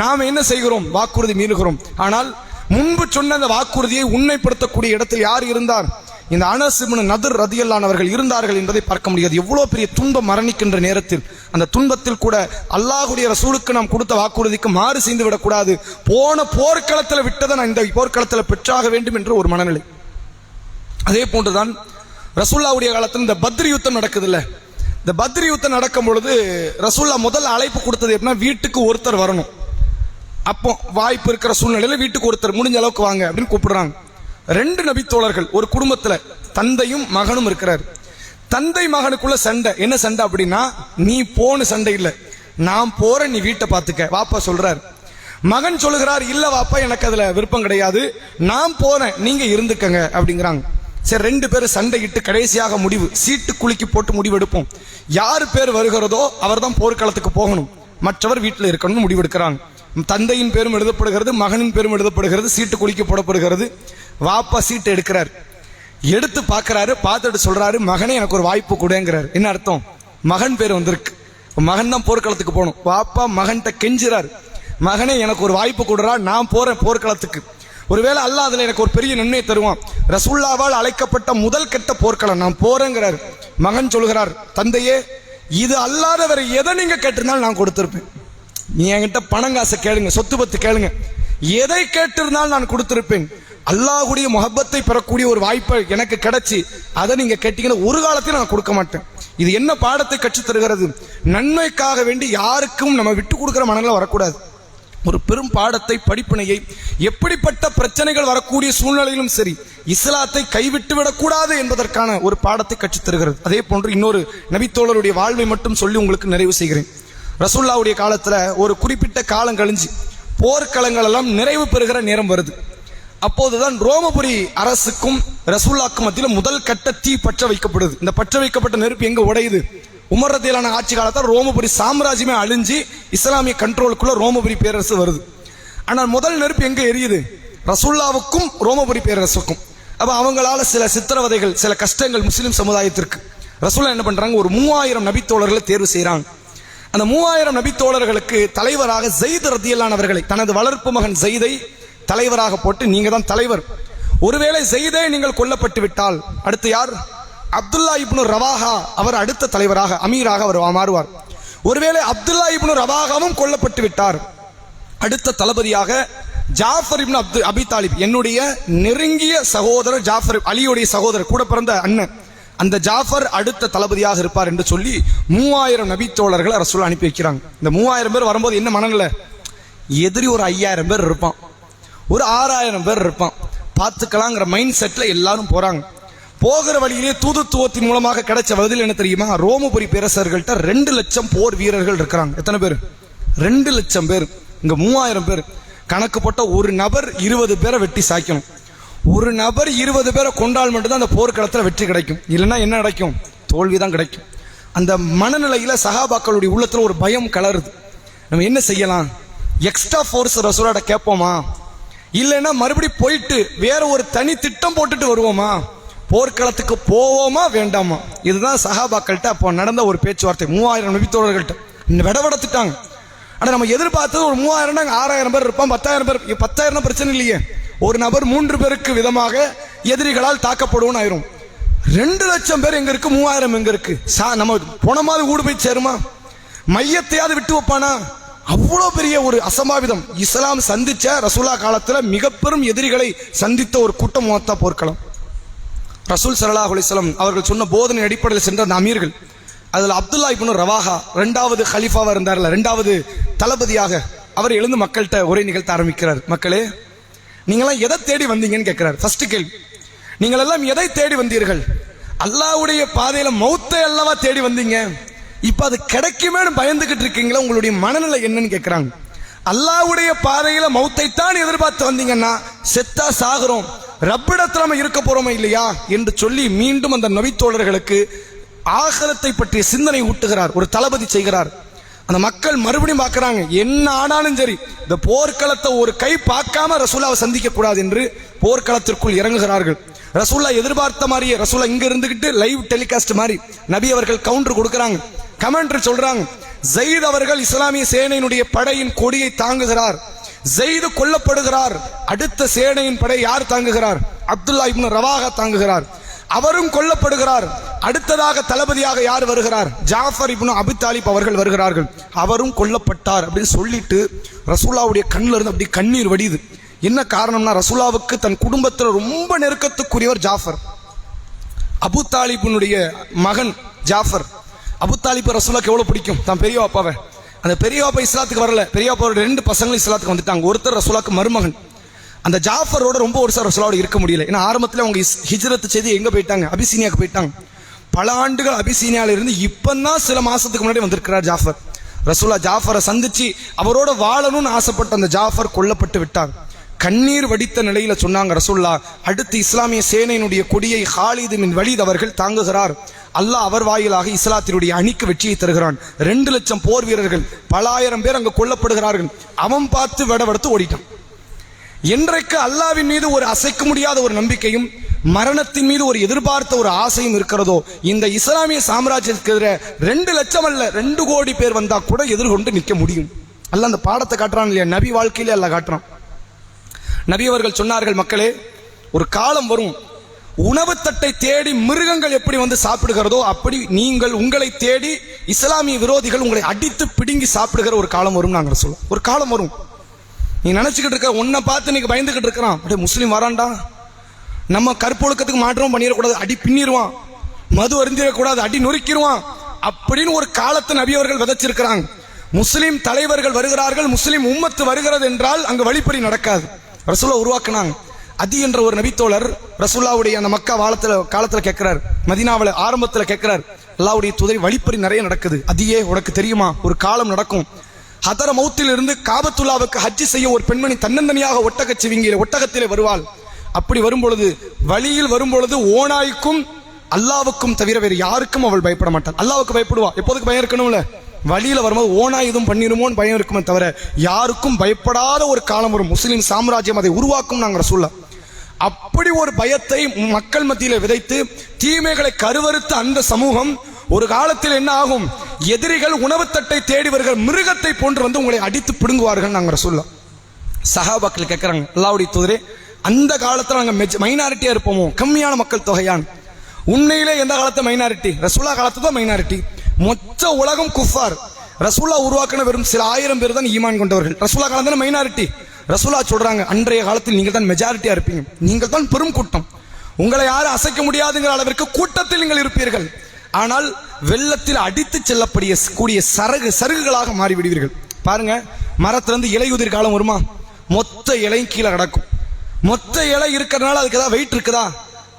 Speaker 1: நாம் என்ன செய்கிறோம்? வாக்குறுதி மீறுகிறோம். ஆனால் முன்பு சொன்ன அந்த வாக்குறுதியை உண்மைப்படுத்தக்கூடிய இடத்தில் யார் இருந்தார்? இந்த அனஸ் இப்னு நதர் ரதியல்லாஹு அவர்கள் இருந்தார்கள் என்பதை பார்க்க முடியாது. எவ்வளவு பெரிய துன்பம் மரணிக்கின்ற நேரத்தில், அந்த துன்பத்தில் கூட அல்லாஹ்வுடைய ரசூலுக்கு நாம் கொடுத்த வாக்குறுதிக்கு மாறு செய்து விடக்கூடாது. போன போர்க்களத்தில் விட்டதை நான் இந்த போர்க்களத்தில் பெற்றாக வேண்டும் என்று ஒரு மனநிலை. அதே போன்றுதான் ரசூலுல்லாஹ்வுடைய காலத்தில் இந்த பத்ர் யுத்தம் நடக்குது இல்ல, இந்த பத்ர் யுத்தம் நடக்கும் பொழுது ரசூலுல்லாஹ் முதல் அழைப்பு கொடுத்தது எப்படின்னா, வீட்டுக்கு ஒருத்தர் வரணும். அப்போ வாய்ப்பு இருக்கிற சூழ்நிலையில வீட்டுக்கு ஒருத்தர் முடிஞ்ச அளவுக்கு வாங்க அப்படின்னு கூப்பிடுறாங்க. 2 நபித்தோழர்கள் ஒரு குடும்பத்துல தந்தையும் மகனும் இருக்கிறார். தந்தை மகனுக்குள்ள சண்டை. என்ன சண்டை அப்படின்னா, நீ போன சண்டை இல்ல, நான் போறேன், நீ வீட்டை பார்த்துக்க. வாப்பா சொல்றார். மகன் சொல்லுகிறார், இல்ல வாப்பா, எனக்கு அதுல விருப்பம் கிடையாது, நான் போறேன், நீங்க இருந்துக்கங்க அப்படிங்கிறாங்க. சரி, 2 பேரும் சண்டையிட்டு கடைசியாக முடிவு, சீட்டு குலுக்கி போட்டு முடிவு எடுப்போம். யாரு பேர் வருகிறதோ அவர் தான் போர்க்களத்துக்கு போகணும், மற்றவர் வீட்டில் இருக்கணும்னு முடிவெடுக்கிறாங்க. தந்தையின் பேரும் எழுதப்படுகிறது, மகனின் பேரும் எழுதப்படுகிறது, சீட்டு குலுக்கி போடப்படுகிறது. வாப்பா சீட்டு எடுக்கிறார். எடுத்து பார்க்கிறாரு. பார்த்துட்டு சொல்றாரு, மகனே எனக்கு ஒரு வாய்ப்பு கொடுங்கிறாரு. என்ன அர்த்தம்? மகன் பேர் வந்திருக்கு, மகன் தான் போர்க்களத்துக்கு போகணும். வாப்பா மகன்கிட்ட கெஞ்சுறாரு, மகனே எனக்கு ஒரு வாய்ப்பு கொடுறா, நான் போறேன் போர்க்களத்துக்கு. ஒருவேளை அல்லாஹ் அதுல எனக்கு ஒரு பெரிய நன்மை தருவான். ரசூலுல்லாவால் அழைக்கப்பட்ட முதல் கட்ட போர்க்களம், நான் போறேங்கிறார். மகன் சொல்கிறார், தந்தையே, இது அல்லாத வேற எதை நீங்க கேட்டிருந்தாலும் நான் கொடுத்திருப்பேன். நீ என்கிட்ட பணம் காசை கேளுங்க, சொத்து பத்து கேளுங்க, எதை கேட்டிருந்தாலும் நான் கொடுத்திருப்பேன். அல்லாஹ்வுடைய முஹப்பத்தை பெறக்கூடிய ஒரு வாய்ப்பை எனக்கு கிடைச்சி அதை நீங்க கேட்டீங்கன்னா ஒரு காலத்தையும் நான் கொடுக்க மாட்டேன். இது என்ன பாடத்தை கற்றுத் தருகிறது? நன்மைக்காக வேண்டி யாருக்கும் நம்ம விட்டு கொடுக்கிற மனநிலை வரக்கூடாது. ஒரு பெரும் பாடத்தை, படிப்பினையை, எப்படிப்பட்ட பிரச்சனைகள் வரக்கூடிய சூழ்நிலையிலும் சரி இஸ்லாத்தை கைவிட்டு விடக்கூடாது என்பதற்கான ஒரு பாடத்தை கற்றுத் தருகிறது. அதே போன்று இன்னொரு நபித்தோழருடைய வாழ்வை மட்டும் சொல்லி உங்களுக்கு நிறைவு செய்கிறேன். ரசூலுல்லாஹ்வுடைய காலத்துல ஒரு குறிப்பிட்ட காலம் கழிஞ்சு போர்க்களங்கள் எல்லாம் நிறைவு பெறுகிற நேரம் வருது. அப்போதுதான் ரோமபுரி அரசுக்கும் ரசூலுல்லாஹ்வுக்கும் மத்தியில் முதல் கட்ட தீ பற்ற வைக்கப்படுது. இந்த பற்ற வைக்கப்பட்ட நெருப்பு எங்க உடையுது? உமர் ரலியல்லாஹு அன்ஹு ஆட்சி காலத்தில் ரோமபுரி சாம்ராஜ்யமே அழிஞ்சு இஸ்லாமிய கண்ட்ரோலுக்குள்ள ரோமபுரி பேரரசு வருது. ஆனால் முதல் நெருப்பு எங்க எரியுது? ரசூலுல்லாஹ்வுக்கும் ரோமபுரி பேரரசுக்கும். அப்ப அவங்களால சில சித்திரவதைகள், சில கஷ்டங்கள் முஸ்லிம் சமுதாயத்திற்கு. ரசூலுல்லாஹ் என்ன பண்றாங்க? ஒரு 3000 நபித்தோழர்களை தேர்வு செய்யறாங்க. அந்த 3000 நபித்தோழர்களுக்கு தலைவராக ஸைத் ரலியல்லாஹு அன்ஹு அவர்களை, தனது வளர்ப்பு மகன் ஸைதை தலைவராக போட்டு, நீங்க தான் தலைவர். ஒருவேளை ஸைதே நீங்கள் கொல்லப்பட்டு விட்டால் அடுத்து யார்? அப்துல்லா இப்னு ரவாஹா அவர் அடுத்த தலைவராக, அமீராக அவர் மாறுவார். ஒருவேளை அப்துல்லா இப்னு ரவாஹாவும் கொல்லப்பட்டு விட்டார், அடுத்த தளபதியாக ஜாஃபர் இப்னு அபி தாலிப், என்னுடைய நெருங்கிய சகோதரர் ஜாஃபர், அலியுடைய சகோதரர், கூட பிறந்த அண்ணன், அந்த ஜாஃபர் அடுத்த தளபதியாக இருப்பார் என்று சொல்லி 3000 நபித்தோழர்களை ரசூலுல்லாஹ் அனுப்பி வைக்கிறாங்க. இந்த 3000 பேர் வரும்போது என்ன மனநிலை? எதிரி ஒரு 5000 பேர் இருப்பான், ஒரு 6000 பேர் இருப்பான், பார்த்துக்கலாங்கிற மைண்ட் செட்ல எல்லாரும் போறாங்க. போகிற வழியிலே தூதுத்துவத்தின் மூலமாக கிடைச்ச பதில் என்ன தெரியுமா? ரோமபுரி பேரரசர்கள்ட்ட 2 லட்சம் போர் வீரர்கள் இருக்கிறாங்க. எத்தனை பேர்? 2 லட்சம் பேர். இங்க 3000 பேர். கணக்கு போட்ட ஒரு நபர் 20 பேரை வெட்டி சாய்க்கணும். ஒரு நபர் 20 பேரை கொண்டால் மட்டும்தான் அந்த போர்க்களத்தில் வெற்றி கிடைக்கும். இல்லைன்னா என்ன கிடைக்கும்? தோல்விதான் கிடைக்கும். அந்த மனநிலையில சஹாபாக்களுடைய உள்ளத்துல ஒரு பயம் கலருது. நம்ம என்ன செய்யலாம்? எக்ஸ்ட்ரா ஃபோர்ஸ் ரசூலோட கேட்போமா, இல்லைன்னா மறுபடியும் போயிட்டு வேற ஒரு தனி திட்டம் போட்டுட்டு வருவோமா, போர்க்களத்துக்கு போவோமா வேண்டாமா? இதுதான் சஹாபாக்கள்கிட்ட அப்போ நடந்த ஒரு பேச்சுவார்த்தை. 3000 நபித்தோழர்கள்ட்ட விடவடத்துட்டாங்க. ஆனா நம்ம எதிர்பார்த்தது ஒரு 3000, 6000 பேர் இருப்பான், 10,000 பேர். 10,000 பிரச்சனை இல்லையே, ஒரு நபர் 3 பேருக்கு விதமாக எதிரிகளால் தாக்கப்படுவோம் ஆயிரும். 2 லட்சம் பேர் எங்க இருக்கு, 3000 எங்க இருக்கு? நம்ம போனமாவது ஊடு போய் சேருமா? மையத்தையாவது விட்டு வைப்பானா? அவ்வளவு பெரிய ஒரு அசம்பாவிதம். இஸ்லாம் சந்திச்ச ரசூலுல்லாஹ் காலத்துல மிக பெரும் எதிரிகளை சந்தித்த ஒரு கூட்டம் மொத்த போர்க்களம். ரசூல் ஸல்லல்லாஹு அலைஹி வஸல்லம் அவர்கள் சொன்ன போதனை அடிப்படையில் சென்ற அந்த அமீர்கள், அதுல அப்துல்லா இப்னு ரவாஹா 2வது கலீஃபாவா இருந்தார்ல, 2வது தளபதியாக அவர் எழுந்து மக்கள்கிட்ட உரை நிகழ்த்த ஆரம்பிக்கிறார். மக்களே, நீங்களாம் எதை தேடி வந்தீங்கன்னு கேட்கிறார். ஃபர்ஸ்ட் கேள்வி, நீங்கள் எல்லாம் எதை தேடி வந்தீர்கள்? அல்லாஹ்வுடைய பாதையில மௌத்தை அல்லவா தேடி வந்தீங்க. இப்ப அது கிடைக்குமேனு பயந்துகிட்டு இருக்கீங்களா? உங்களுடைய மனநிலை என்னன்னு கேட்கிறாங்க. அல்லாஹ்வுடைய பாதையில மௌத்தை தான் எதிர்பார்த்து வந்தீங்கன்னா செத்தா சாகுறோம், ரப்பிடத்துல நம்ம இருக்க போறோமா இல்லையா என்று சொல்லி மீண்டும் அந்த நபித்தோழர்களுக்கு ஆகிரத்தை பற்றிய சிந்தனை ஊட்டுகிறார், ஒரு தளபதி செய்கிறார். அந்த மக்கள் மறுபடியும் பார்க்கிறாங்க, என்ன ஆனாலும் சரி இந்த போர்க்களத்தை ஒரு கை பார்க்காம ரசூலுல்லாவை சந்திக்க கூடாது என்று போர்க்களத்திற்குள் இறங்குகிறார்கள். ரசூலுல்லாஹ் எதிர்பார்த்த மாதிரியே, ரசூலுல்லாஹ் இங்க இருந்துகிட்டு லைவ் டெலிகாஸ்ட் மாதிரி நபி அவர்கள் கவுண்டர் கொடுக்கறாங்க. கமெண்ட்ரி சொல்றாங்க, ஸைத் அவர்கள் இஸ்லாமிய சேனையினுடைய படையின் கொடியை தாங்குகிறார், ஸைத் கொல்லப்படுகிறார், அடுத்த சேனையின் படை யார் தாங்குகிறார்? அப்துல்லா இப்னு ரவாஹா தாங்குகிறார், அவரும் கொல்லப்படுகிறார். அடுத்ததாக தளபதியாக யார் வருகிறார்? ஜாஃபர் இப்னு அபி தாலிப் அவர்கள் வருகிறார்கள், அவரும் கொல்லப்பட்டார் அப்படின்னு சொல்லிட்டு ரசூலுல்லாஹ்வுடைய கண்ணில் இருந்து அப்படி கண்ணீர் வடியுது. என்ன காரணம்னா, ரசூலுல்லாஹ்வுக்கு தன் குடும்பத்தில் ரொம்ப நெருக்கத்துக்குரியவர் ஜாஃபர், அபு தாலிபினுடைய மகன் ஜாஃபர். அபு தாலிப் ரசூலுல்லாஹ்க்கு எவ்வளவு பிடிக்கும், தான் பெரிய அப்பாவை. அந்த பெரியவாப்பா இஸ்லாத்துக்கு வரல. பெரியவாப்பாவோட 2 பசங்களும் இஸ்லாத்துக்கு வந்துட்டாங்க. ஒருத்தர் ரசூலாக்கு மருமகன். அந்த ஜாஃபரோட ரொம்ப வருஷம் ரசூலாவோட இருக்க முடியல. ஏன்னா ஆரம்பத்தில் அவங்க ஹிஜ்ரத் செய்து எங்க போயிட்டாங்க? அபிசீனியாவுக்கு போயிட்டாங்க. பல ஆண்டுகள் அபிசீனியால இருந்து இப்பதான் சில மாசத்துக்கு முன்னாடி வந்திருக்கிறார் ஜாஃபர். ரசூலா ஜாஃபரை சந்திச்சு அவரோட வாழணும்னு ஆசைப்பட்ட அந்த ஜாஃபர் கொல்லப்பட்டு விட்டார். கண்ணீர் வடித்த நிலையில சொன்னாங்க ரசூல்லா, அடுத்து இஸ்லாமிய சேனையினுடைய கொடியை ஹாலித் பின் வலீத் அவர்கள் தாங்குகிறார். அல்லாஹ் அவர் வாயிலாக இஸ்லாத்தினுடைய அணிக்கு வெற்றியை தருகிறான். 2 லட்சம் போர் வீரர்கள், பல ஆயிரம் பேர் அங்கு கொல்லப்படுகிறார்கள். அவன் பார்த்து விடவெடுத்து ஓடிட்டான். என்றைக்கு அல்லாஹ்வின் மீது ஒரு அசைக்க முடியாத ஒரு நம்பிக்கையும் மரணத்தின் மீது ஒரு எதிர்பார்த்த ஒரு ஆசையும் இருக்கிறதோ, இந்த இஸ்லாமிய சாம்ராஜ்யத்துக்கு எதிர 2 லட்சம் அல்ல 2 கோடி பேர் வந்தா கூட எதிர்கொண்டு நிற்க முடியும். அல்லாஹ் அந்த பாடத்தை காட்டுறான் இல்லையா? நபி வாழ்க்கையிலே அல்லாஹ் காட்டுறான். நபி அவர்கள் சொன்னார்கள், மக்களே, ஒரு காலம் வரும், உணவு தட்டை தேடி மிருகங்கள் எப்படி வந்து சாப்பிடுகிறதோ அப்படி நீங்கள் உங்களை தேடி இஸ்லாமிய விரோதிகள் உங்களை அடித்து பிடுங்கி சாப்பிடுகிற ஒரு காலம் வரும். நாங்கள் சொல்லுவோம், ஒரு காலம் வரும். நீ நினைச்சுக்கிட்டு இருக்க, உன்னை பார்த்து நீங்க பயந்துகிட்டு இருக்கிறான், அப்படியே முஸ்லீம் வரான்டா, நம்ம கற்பொழுக்கத்துக்கு மாற்றம் பண்ணிடக்கூடாது, அடி பின்னிடுவான், மது அருந்திடக்கூடாது, அடி நொறுக்கிடுவான் அப்படின்னு ஒரு காலத்தை நபி அவர்கள் விதைச்சிருக்கிறாங்க. முஸ்லீம் தலைவர்கள் வருகிறார்கள், முஸ்லீம் உம்மத்து வருகிறது என்றால் அங்கு வழிப்பறி நடக்காது. ரசூலா உருவாக்குனாங்க. அதி என்ற ஒரு நபித்தோழர் ரசூல்லாவுடைய அந்த மக்கா காலத்துல கேட்கிறார், மதீனாவில் ஆரம்பத்தில் கேட்கிறார், அல்லாஹ்வுடைய தூதரை, வழிப்பறி நிறைய நடக்குது, அதியே உனக்கு தெரியுமா? ஒரு காலம் நடக்கும், ஹதர மௌத்தில் இருந்து காபத்துல்லாவுக்கு ஹஜ்ஜி செய்ய ஒரு பெண்மணி தன்னந்தனியாக ஒட்டகத்திலே வருவாள். அப்படி வரும்பொழுது, வழியில் வரும்பொழுது ஓனாய்க்கும் அல்லாவுக்கும் தவிர வேறு யாருக்கும் அவள் பயப்பட மாட்டாள். அல்லாவுக்கு பயப்படுவா, எப்போதுக்கு பயம் இருக்கணும்ல. வழியில வரும்போது ஓனாய் இதுவும் பண்ணிருமோன்னு பயம் இருக்குமே தவிர யாருக்கும் பயப்படாத ஒரு காலம் வரும். முஸ்லிம் சாம்ராஜ்யம் அதை உருவாக்கும். நாங்கள் சொல்ல அப்படி ஒரு பயத்தை மக்கள் மத்தியில விதைத்து தீமைகளை கருவறுத்த அந்த சமூகம் ஒரு காலத்தில் என்ன ஆகும்? எதிரிகள் உணவு தட்டை தேடி வருகிற மிருகத்தை போன்று வந்து உங்களை அடித்து பிடுங்குவார்கள். நாங்கள் சொல்ல சஹாபாக்கள் கேட்கிறாங்க, அல்லாஹ்வுடைய தூதரே, அந்த காலத்துல நாங்க மைனாரிட்டியா இருப்போமோ, கம்மியான மக்கள் தொகையான்? உண்மையிலே எந்த காலத்தை மைனாரிட்டி? ரசூலா காலத்து தான் மைனாரிட்டி. மொத்த உலகம் குஃபார். ரசூலா உருவாக்கின வெறும் சில ஆயிரம் பேர் தான் ஈமான் கொண்டவர்கள். ரசூலா காலம் தானே மைனாரிட்டி. ரசூலா சொல்றாங்க, அன்றைய காலத்தில் நீங்கள் தான் மெஜாரிட்டியா இருப்பீங்க, நீங்கள் தான் பெரும் கூட்டம், உங்களை யாரும் அசைக்க முடியாதுங்கிற அளவிற்கு கூட்டத்தில் நீங்கள் இருப்பீர்கள். ஆனால் வெள்ளத்தில் அடித்து செல்லக்கூடிய சருகுகளாக மாறிவிடுவீர்கள். பாருங்க, மரத்திலிருந்து இலையுதிர் காலம் வருமா? மொத்த இலையும் கீழே கிடக்கும். மொத்த இலை இருக்கிறதுனால அதுக்கு ஏதாவது வெயிட் இருக்குதா?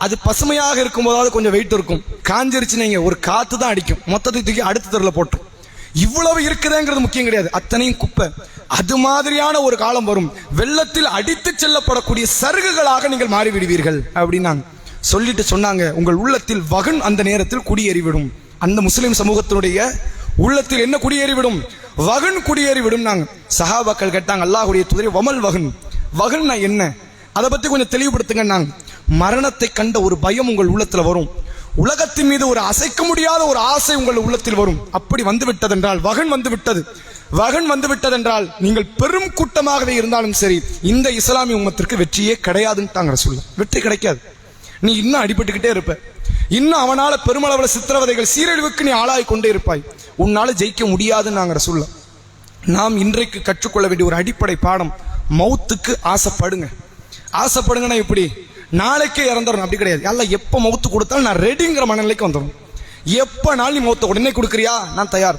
Speaker 1: அது பசுமையாக இருக்கும் போதாவது கொஞ்சம் வெயிட் இருக்கும். காஞ்சிருச்சு நீங்க ஒரு காத்து தான் அடிக்கும், மொத்தத்தை தூக்கி அடுத்த தெருல போட்டு. இவ்வளவு இருக்குதுங்கிறது முக்கியம் கிடையாது, அத்தனையும் குப்பை. அது மாதிரியான ஒரு காலம் வரும், வெள்ளத்தில் அடித்து செல்லப்படக்கூடிய சருகுகளாக நீங்கள் மாறிவிடுவீர்கள் அப்படின்னாங்க. சொல்லிட்டு சொன்னாங்க, உங்கள் உள்ளத்தில் வகன் அந்த நேரத்தில் குடியேறிவிடும். அந்த முஸ்லிம் சமூகத்தினுடைய உள்ளத்தில் என்ன குடியேறிவிடும்? வகன் குடியேறிவிடும். நாங்க சஹாபாக்கள் கேட்டாங்க, அல்லாஹ்வுடைய தூதரே, வமல் வகன், வகன்னா என்ன? அதை பத்தி கொஞ்சம் தெளிவுபடுத்துங்க. நாங்க மரணத்தை கண்ட ஒரு பயம் உங்கள் உள்ளத்துல வரும், உலகத்தின் மீது ஒரு அசைக்க முடியாத ஒரு ஆசை உங்கள் உள்ளத்தில் வரும். அப்படி வந்து விட்டதென்றால், வகன் வந்து விட்டதென்றால் நீங்கள் பெரும் கூட்டமாகவே இருந்தாலும் சரி, இந்த இஸ்லாமிய உம்மத்திற்கு வெற்றியே கிடையாதுன்னு சொல்ல. வெற்றி கிடைக்காது. நீ இன்னும் அடிபட்டுக்கிட்டே இருப்ப, இன்னும் அவனால பெருமளவுல சித்திரவதைகள் சீரழிவுக்கு நீ ஆளாய் கொண்டே இருப்பாய். உன்னால ஜெயிக்க முடியாதுன்னு சொல்ல. நாம் இன்றைக்கு கற்றுக்கொள்ள வேண்டிய ஒரு அடிப்படை பாடம், மௌத்துக்கு ஆசைப்படுங்க. ஆசைப்படுங்கன்னா எப்படி? நாளைக்கே இறந்துடணும் அப்படி கிடையாது. எல்லாம் எப்போ மௌத்து கொடுத்தாலும் நான் ரெடிங்கிற மனநிலைக்கு வந்துடும். எப்பனாலும் நீ மௌத்த உடனே கொடுக்குறியா? நான் தயார்.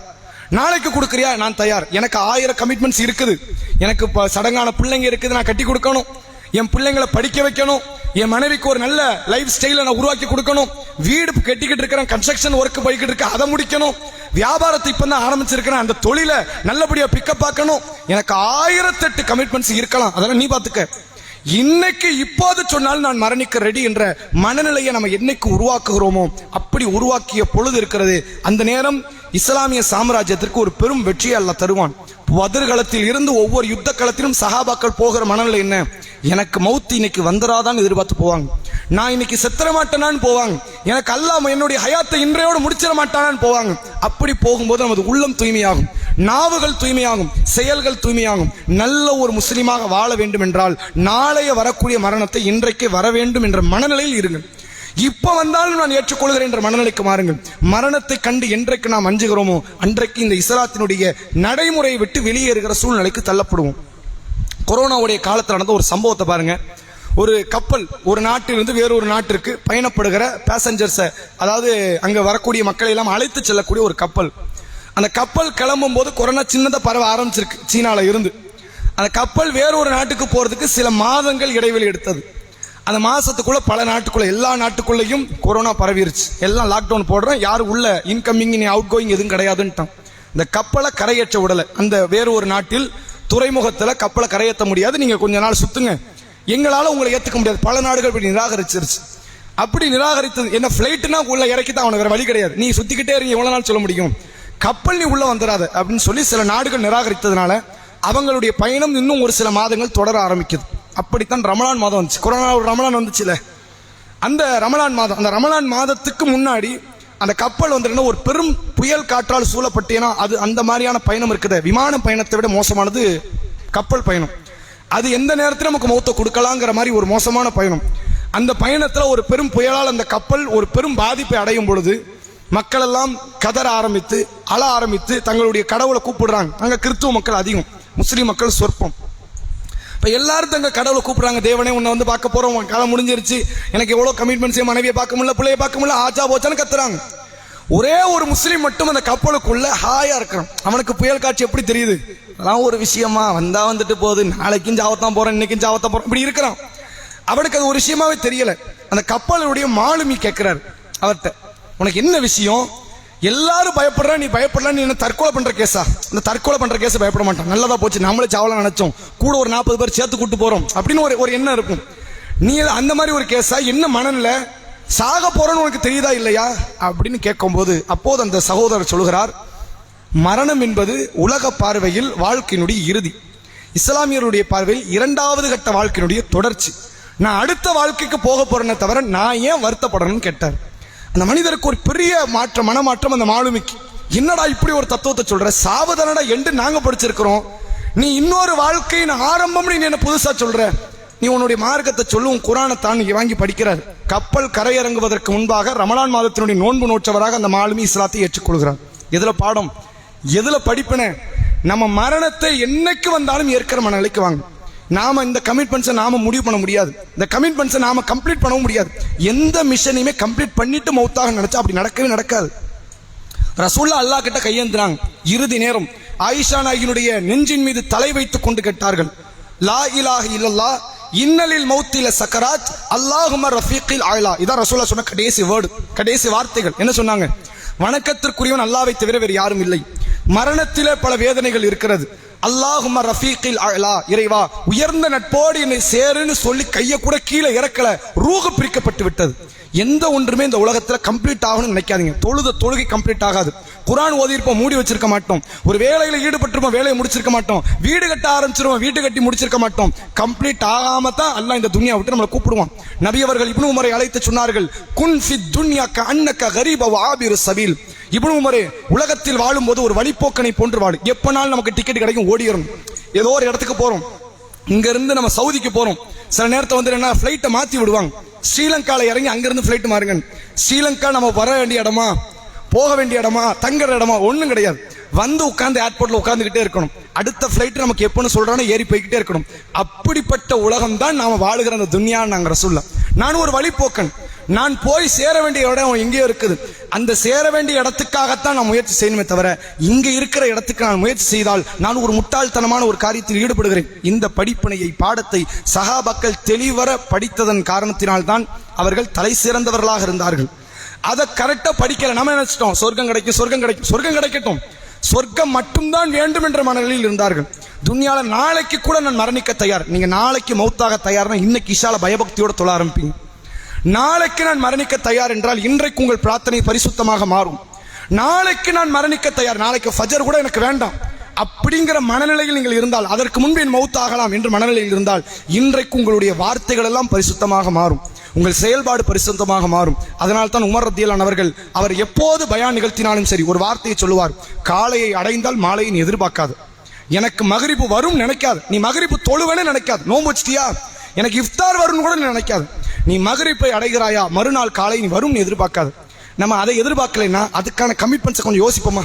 Speaker 1: நாளைக்கு கொடுக்குறியா? நான் தயார். எனக்கு 1000 கமிட்மெண்ட்ஸ் இருக்குது. எனக்கு இப்போ சடங்கான பிள்ளைங்க இருக்குது, நான் கட்டி கொடுக்கணும், என் பிள்ளைங்களை படிக்க வைக்கணும், என் மனைவிக்கு ஒரு நல்ல லைஃப் ஸ்டைலை நான் உருவாக்கி கொடுக்கணும், வீடு கட்டிக்கிட்டு இருக்கிறேன், கன்ஸ்ட்ரக்ஷன் ஒர்க் போய்கிட்டு இருக்கு, அதை முடிக்கணும், வியாபாரத்தை இப்போ தான் ஆரம்பிச்சிருக்கிறேன், அந்த தொழிலை நல்லபடியாக பிக்கப் ஆக்கணும். எனக்கு 1008 கமிட்மெண்ட்ஸ் இருக்கலாம், அதெல்லாம் நீ பார்த்துக்க. இன்னைக்கு இப்போது சொன்னால் நான் மரணிக்க ரெடி என்ற மனநிலையை நம்ம என்னைக்கு உருவாக்குகிறோமோ அப்படி உருவாக்கிய பொழுது இருக்கிறது, அந்த நேரம் இஸ்லாமிய சாம்ராஜ்யத்திற்கு ஒரு பெரும் வெற்றியை அல்லாஹ் தருவான். பதிர்களத்தில் இருந்து ஒவ்வொரு யுத்த களத்திலும் சஹாபாக்கள் போகிற மனநிலை என்ன? எனக்கு மௌத்து இன்னைக்கு வந்துராதான் எதிர்பார்த்து போவாங்க. நான் இன்னைக்கு செத்தர மாட்டேனான்னு போவாங்க. எனக்கு அல்லாஹ் என்னுடைய ஹயாத்தை இன்றையோடு முடிச்சிட மாட்டானான்னு போவாங்க. அப்படி போகும்போது நமது உள்ளம் தூய்மையாகும், நாவுகள் தூய்மையாகும், செயல்கள் தூய்மையாகும். நல்ல ஒரு முஸ்லிமாக வாழ வேண்டும் என்றால் நாளைய வரக்கூடிய மரணத்தை இன்றைக்கு வர வேண்டும் என்ற மனநிலையில் இருங்கள். இப்ப வந்தாலும் நான் ஏற்றுக்கொள்கிறேன் என்ற மனநிலைக்கு மாறுங்கள். மரணத்தை கண்டு என்றைக்கு நாம் அஞ்சுகிறோமோ அன்றைக்கு இந்த இஸ்லாத்தினுடைய நடைமுறையை விட்டு வெளியேறுகிற சூழ்நிலைக்கு தள்ளப்படுவோம். கொரோனாவுடைய காலத்தில் நடந்த ஒரு சம்பவத்தை பாருங்க. ஒரு கப்பல் ஒரு நாட்டிலிருந்து வேறொரு நாட்டிற்கு பயணப்படுகிற பேசஞ்சர்ஸை, அதாவது அங்க வரக்கூடிய மக்களை எல்லாம் அழைத்து செல்லக்கூடிய ஒரு கப்பல். அந்த கப்பல் கிளம்பும் போது கொரோனா சின்னதாக பரவ ஆரம்பிச்சிருக்கு சீனால இருந்து. அந்த கப்பல் வேறொரு நாட்டுக்கு போறதுக்கு சில மாதங்கள் இடைவெளி எடுத்தது. அந்த மாசத்துக்குள்ள பல நாட்டுக்குள்ள எல்லா நாட்டுக்குள்ளேயும் கொரோனா பரவிருச்சு. எல்லாம் லாக்டவுன் போடுறோம், யாரும் உள்ள இன்கமிங் இனி அவுட் கோயிங் எதுவும் கிடையாதுன்ட்டான். இந்த கப்பலை கரையேற்ற விடலை. அந்த வேறு ஒரு நாட்டில் துறைமுகத்தில் கப்பலை கரையேற்ற முடியாது, நீங்க கொஞ்ச நாள் சுத்துங்க, எங்களால் உங்களை ஏற்றுக்க முடியாது. பல நாடுகள் இப்படி நிராகரிச்சிருச்சு. அப்படி நிராகரித்தது என்ன, ஃபிளைட்னா உள்ள இறக்கி தான், அவனுக்கு வேற வழி கிடையாது, நீ சுத்திக்கிட்டே இருங்க, எவ்வளவு நாள் சொல்ல முடியும், கப்பல் நீ உள்ள வந்துடாத அப்படின்னு சொல்லி சில நாடுகள் நிராகரித்ததுனால அவங்களுடைய பயணம் இன்னும் ஒரு சில மாதங்கள் தொடர ஆரம்பிக்குது. அப்படித்தான் ரமலான் மாதம் வந்துச்சு. கொரோனா ரமலான் வந்துச்சுல, அந்த ரமலான் மாதம், அந்த ரமலான் மாதத்துக்கு முன்னாடி அந்த கப்பல் வந்துட்டு ஒரு பெரும் புயல் காற்றால் சூழப்பட்டேன்னா அது அந்த மாதிரியான பயணம் இருக்குது. விமான பயணத்தை விட மோசமானது கப்பல் பயணம். அது எந்த நேரத்தில் நமக்கு மௌத்தை கொடுக்கலாங்கிற மாதிரி ஒரு மோசமான பயணம். அந்த பயணத்தில் ஒரு பெரும் புயலால் அந்த கப்பல் ஒரு பெரும் பாதிப்பை அடையும் பொழுது மக்கள் எல்லாம் கதற ஆரம்பித்து அழ ஆரம்பித்து தங்களுடைய கடவுளை கூப்பிடுறாங்க. அங்கே கிறிஸ்துவ மக்கள் அதிகம், முஸ்லீம் மக்கள் சொற்பம். இப்போ எல்லாரும் தங்க கடவுளை கூப்பிடுறாங்க, தேவனே உன்னை வந்து பார்க்க போறோம், காலம் முடிஞ்சிருச்சு, எனக்கு எவ்வளோ கமிட்மெண்ட்ஸ், மனைவியை பார்க்க முடியல, பிள்ளையை பார்க்க முடியல, ஆச்சா போச்சான்னு கத்துறாங்க. ஒரே ஒரு முஸ்லீம் மட்டும் அந்த கப்பலுக்குள்ள ஹாயா இருக்கிறான். அவனுக்கு புயல் காட்சி எப்படி தெரியுது, அதெல்லாம் ஒரு விஷயமா, வந்தா வந்துட்டு போகுது, நாளைக்கும் ஜாவத்தான் போறேன், இன்னைக்கும் ஜாவத்தான் போறேன், இப்படி இருக்கிறான். அவனுக்கு அது ஒரு விஷயமாவே தெரியல. அந்த கப்பலுடைய மாலுமி கேட்கிறார் அவர்கிட்ட, உனக்கு என்ன விஷயம், எல்லாரும் பயப்படுற, நீ பயப்படல, நீ என்ன தற்கொலை பண்ற கேஸா? அந்த தற்கொலை பண்ற கேஸ் பயப்பட மாட்டான், நல்லதா போச்சு, நம்மளே சாவலாம் நினைச்சோம், கூட ஒரு 40 பேர் சேர்த்து கூட்டு போறோம் அப்படின்னு ஒரு எண்ணம் இருக்கும். நீ அந்த மாதிரி ஒரு கேஸா, என்ன மனநில, சாக போறன்னு உனக்கு தெரியுதா இல்லையா அப்படின்னு கேட்கும்போது, அப்போது அந்த சகோதரர் சொல்கிறார், மரணம் என்பது உலக பார்வையில் வாழ்க்கையினுடைய இறுதி, இஸ்லாமியருடைய பார்வையில் 2வது கட்ட வாழ்க்கையினுடைய தொடர்ச்சி. நான் அடுத்த வாழ்க்கைக்கு போக போறேன்னு தவிர நான் ஏன் வருத்தப்படணும்னு கேட்டார். அந்த மனிதருக்கு ஒரு பெரிய மாற்றம், மனமாற்றம். அந்த மாலுமிக்கு, என்னடா இப்படி ஒரு தத்துவத்தை சொல்ற, சாவதானடா என்று நாங்க படிச்சிருக்கிறோம், நீ இன்னொரு வாழ்க்கையின் ஆரம்பம் நீ என்ன புதுசா சொல்ற, நீ உன்னுடைய மார்க்கத்தை சொல்லு, உன் குரானை தான் வாங்கி படிக்கிறார். கப்பல் கரையிறங்குவதற்கு முன்பாக ரமலான் மாதத்தினுடைய நோன்பு நோற்றவராக அந்த மாலுமி இஸ்லாத்தை ஏற்றுக்கொள்கிறார். எதுல பாடம், எதுல படிப்பின, நம்ம மரணத்தை என்னைக்கு வந்தாலும் ஏற்கிற மனநிலைக்கு வாங்க. நாம இந்த கமிட்மெண்ட்ஸை நாம முடிவு பண்ண முடியாது, இந்த கமிட்மெண்ட்ஸை நாம கம்ப்ளீட் பண்ணவும் முடியாது. எந்த மிஷனையுமே கம்ப்ளீட் பண்ணிட்டு மௌத்தாக நினைச்சா அப்படி நடக்கவே நடக்காது. ரசூலுல்லாஹ் அல்லாஹ் கிட்ட கையேந்திராங்க. இறுதி நேரம் ஆயிஷா நாயகியினுடைய நெஞ்சின் மீது தலை வைத்துக் கொண்டு கேட்டார்கள், லா இலாஹ இல்லல்லாஹ் இன்னலில் மௌத்தில சக்கராத் அல்லாஹும்ம ரஃபீக்கில் ஆலா. இதான் ரசூலுல்லாஹ் சொன்ன கடைசி வேர்டு, கடைசி வார்த்தைகள். என்ன சொன்னாங்க, வணக்கத்திற்குரியவன் அல்லாஹ்வை தவிர வேறு யாரும் இல்லை, மரணத்திலே பல வேதனைகள் இருக்கிறது, அல்லாஹும்ம ரஃபீக்கில் அலா, இறைவா உயர்ந்த நட்போடு என்னை சேருன்னு சொல்லி கையை கூட கீழே இறக்கல, ரூஹ் பிரிக்கப்பட்டு விட்டது. எந்த ஒன்றுமே இந்த உலகத்துல கம்ப்ளீட் ஆகணும்னு நினைக்காதீங்க. தொழுகை கம்ப்ளீட் ஆகாது. குர்ஆன் ஓதிருப்போம், மூடி வச்சிருக்க மாட்டோம். ஒரு வேலையில ஈடுபட்டிருப்போம், வேலையை முடிச்சிருக்க மாட்டோம். வீடு கட்ட ஆரம்பிச்சிருவோம், வீட்டு கட்டி முடிச்சிருக்க மாட்டோம். கம்ப்ளீட் ஆகாம தான் அல்லாஹ் இந்த துன்யா விட்டு நம்மளை கூப்பிடுவான். நபி அவர்கள் இப்னு உமரை அழைத்து சொன்னார்கள், குன் ஃபித் துன்யா கஅன்னக கரீப வ ஆபிரு சபீல். இப்னு உமரே, உலகத்தில் வாழும்போது ஒரு வழிப்போக்கனை போன்று வாழு. எப்பனாலும் நமக்கு டிக்கெட் கிடைக்கும், ஓடிடும். ஏதோ ஒரு இடத்துக்கு போறோம், இங்க இருந்து நம்ம சவுதிக்கு போறோம், சில நேரத்தை வந்து என்ன பிளைட்டை மாத்தி விடுவாங்க, ஸ்ரீலங்கால இறங்கி அங்கிருந்து பிளைட் மாறுங்க. ஸ்ரீலங்கா நம்ம வர வேண்டிய இடமா, போக வேண்டிய இடமா, தங்குற இடமா, ஒண்ணும் கிடையாது. வந்து உட்கார்ந்து ஏர்போர்ட்ல உட்கார்ந்துகிட்டே இருக்கணும். அடுத்த பிளைட் நமக்கு எப்பன்னு சொல்றானோ ஏறி போய்கிட்டே இருக்கணும். அப்படிப்பட்ட உலகம் தான் நாம வாழுகிற அந்த துன்யா. நாங்க ரசூலுல்லாஹ், நான் ஒரு வழிப்போக்கன், நான் போய் சேர வேண்டிய இடம் எங்கேயோ இருக்குது, அந்த சேர வேண்டிய இடத்துக்காகத்தான் நான் முயற்சி செய்யணுமே தவிர இங்க இருக்கிற இடத்துக்கு நான் முயற்சி செய்தால் நான் ஒரு முட்டாள்தனமான ஒரு காரியத்தில் ஈடுபடுகிறேன். இந்த படிப்பினையை, பாடத்தை சஹாபாக்கள் தெளிவர படித்ததன் காரணத்தினால் தான் அவர்கள் தலை சிறந்தவர்களாக இருந்தார்கள். அதை கரெக்டா படிக்கல, நம்ம நினைச்சிட்டோம் சொர்க்கம் கிடைக்கும், சொர்க்கம் கிடைக்கும், சொர்க்கம் கிடைக்கட்டும், சொர்க்கம் மட்டும்தான் வேண்டும் என்ற மனநிலையில் இருந்தார்கள். துன்யால நாளைக்கு கூட நான் மரணிக்க தயார். நீங்க நாளைக்கு மௌத்தாக தயார்னா இன்னைக்கு இஷால பயபக்தியோட தொழ ஆரம்பிப்பீங்க. நாளைக்கு நான் மரணிக்க தயார் என்றால் இன்றைக்கு உங்கள் பிரார்த்தனை பரிசுத்தமாக மாறும். நாளைக்கு நான் மரணிக்க தயார், நாளைக்கு ஃபஜர் கூட எனக்கு வேண்டாம் அப்படிங்கிற மனநிலையில் நீங்கள் இருந்தால், அதற்கு முன்பு என் மௌத் ஆகலாம் என்று மனநிலையில் இருந்தால் இன்றைக்கு உங்களுடைய வார்த்தைகள் எல்லாம் பரிசுத்தமாக மாறும், உங்கள் செயல்பாடு பரிசுத்தமாக மாறும். அதனால் தான் உமர் ரத்தியல்லாஹு அவர்கள், அவர் எப்போது பயான் நிகழ்த்தினாலும் சரி ஒரு வார்த்தையை சொல்லுவார், காலையை அடைந்தால் மாலையை நீ எதிர்பார்க்காது, எனக்கு மகரிப்பு வரும் நினைக்காது, நீ மகரிப்பு தொழுவேன்னு நினைக்காது, நோன்பு வச்சிட்டியா எனக்கு இஃப்தார் வரும்னு கூட நினைக்காது, நீ மகரிப்பை அடைகிறாயா மறுநாள் காலை நீ வரும் எதிர்பார்க்காது. நம்ம அதை எதிர்பார்க்கலைன்னா அதுக்கான கமிட்மெண்ட்ஸை கொஞ்சம் யோசிப்போமா.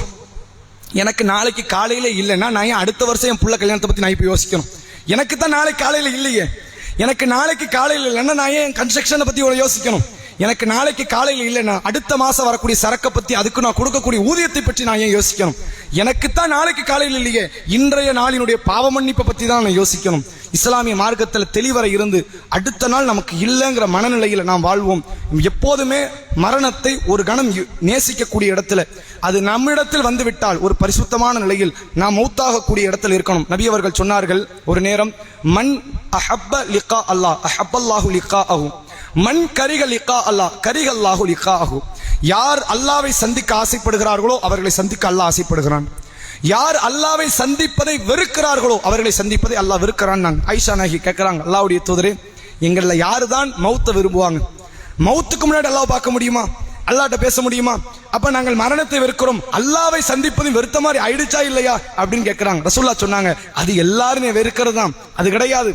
Speaker 1: எனக்கு நாளைக்கு காலையில இல்லைன்னா நான் ஏன் அடுத்த வருஷம் என் புள்ள கல்யாணத்தை பத்தி நான் இப்ப யோசிக்கணும்? எனக்கு தான் நாளைக்கு காலையில இல்லையே, எனக்கு நாளைக்கு காலையில் இல்லைன்னா நான் ஏன் கன்ஸ்ட்ரக்ஷனை பத்தி யோசிக்கணும்? எனக்கு நாளைக்கு காலையில் இல்லைன்னா அடுத்த மாசம் வரக்கூடிய சரக்கை பத்தி, அதுக்கு நான் கொடுக்கக்கூடிய ஊதியத்தை பற்றி நான் ஏன் யோசிக்கணும்? எனக்குத்தான் நாளைக்கு காலையில் இல்லையே, இன்றைய நாளினுடைய பாவ மன்னிப்பை பத்தி தான் நான் யோசிக்கணும். இஸ்லாமிய மார்க்கத்தில் தெளிவரை இருந்து அடுத்த நாள் நமக்கு இல்லைங்கிற மனநிலையில் நாம் வாழ்வோம். எப்போதுமே மரணத்தை ஒரு கணம் நேசிக்கக்கூடிய இடத்துல, அது நம்மிடத்தில் வந்துவிட்டால் ஒரு பரிசுத்தமான நிலையில் நாம் மௌத்தாகக்கூடிய இடத்தில் இருக்கணும். நபி அவர்கள் சொன்னார்கள் ஒரு நேரம், மன் அஹப்ப லிகா அல்லாஹ் அஹப்பல்லாஹு லிகாஅஹு, மன் கரிக லிகா அல்லாஹ் கரிகல்லாஹு லிகாஅஹு. யார் அல்லாவை சந்திக்க ஆசைப்படுகிறார்களோ அவர்களை சந்திக்க அல்லாஹ் ஆசைப்படுகிறான். யார் அல்லாவை சந்திப்பதை வெறுக்கிறார்களோ அவர்களை சந்திப்பதை அல்லாஹ் வெறுக்கிறான். ஆயிஷா நாயகி கேட்கிறாங்க, அல்லாஹ்வுடைய தூதரே, எங்கள யாரு தான் மௌத்தை விரும்புவாங்க? மௌத்துக்கு முன்னாடி அல்லாஹ் பார்க்க முடியுமா? அல்லாஹ்ட்ட பேச முடியுமா? அப்ப நாங்கள் மரணத்தை வெறுக்கிறோம், அல்லாவை சந்திப்பது வெறுத்த மாதிரி ஆயிடுச்சா இல்லையா அப்படின்னு கேட்கிறாங்க. ரசூலுல்லாஹ் சொன்னாங்க, அது எல்லாருமே வெறுக்கிறது தான், அது கிடையாது.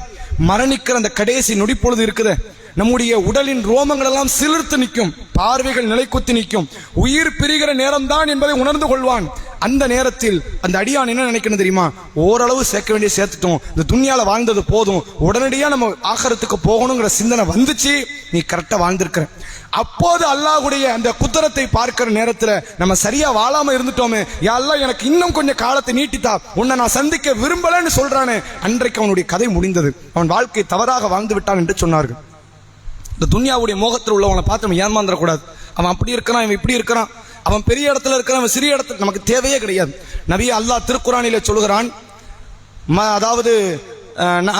Speaker 1: மரணிக்கிற அந்த கடைசி நொடி பொழுது இருக்குது, நம்முடைய உடலின் ரோமங்கள் எல்லாம் சிலிர்த்து நிற்கும், பார்வைகள் நிலைக்குத்தி நிற்கும், உயிர் பிரிகிற நேரம் தான் என்பதை உணர்ந்து கொள்வான். அந்த நேரத்தில் அந்த அடியான் என்ன நினைக்கணும் தெரியுமா? ஓரளவு சேர்க்க வேண்டிய சேர்த்துட்டோம், இந்த துன்யால வாழ்ந்தது போதும், உடனடியா நம்ம ஆகரத்துக்கு போகணுங்கிற சிந்தனை வந்துச்சு, நீ கரெக்டா வாழ்ந்திருக்கிற. அப்போது அல்லாஹ்வுடைய அந்த குத்திரத்தை பார்க்கிற நேரத்துல நம்ம சரியா வாழாம இருந்துட்டோமே, யா அல்லாஹ் எனக்கு இன்னும் கொஞ்சம் காலத்தை நீட்டித்தா, உன்னை நான் சந்திக்க விரும்பலன்னு சொல்றானே, அன்றைக்கு அவனுடைய கதை முடிந்தது, அவன் வாழ்க்கை தவறாக வாழ்ந்து விட்டான் என்று சொன்னார்கள். இந்த துன்யாவுடைய மோகத்தில் உள்ளவனை பார்த்து நம்ம ஏமாந்துடக்கூடாது. அவன் அப்படி இருக்கிறான், இவன் இப்படி இருக்கிறான், அவன் பெரிய இடத்துல இருக்கிறான், அவன் சிறிய இடத்துல, நமக்கு தேவையே கிடையாது. நபியே அல்லாஹ் திருக்குரானிலே சொல்கிறான், அதாவது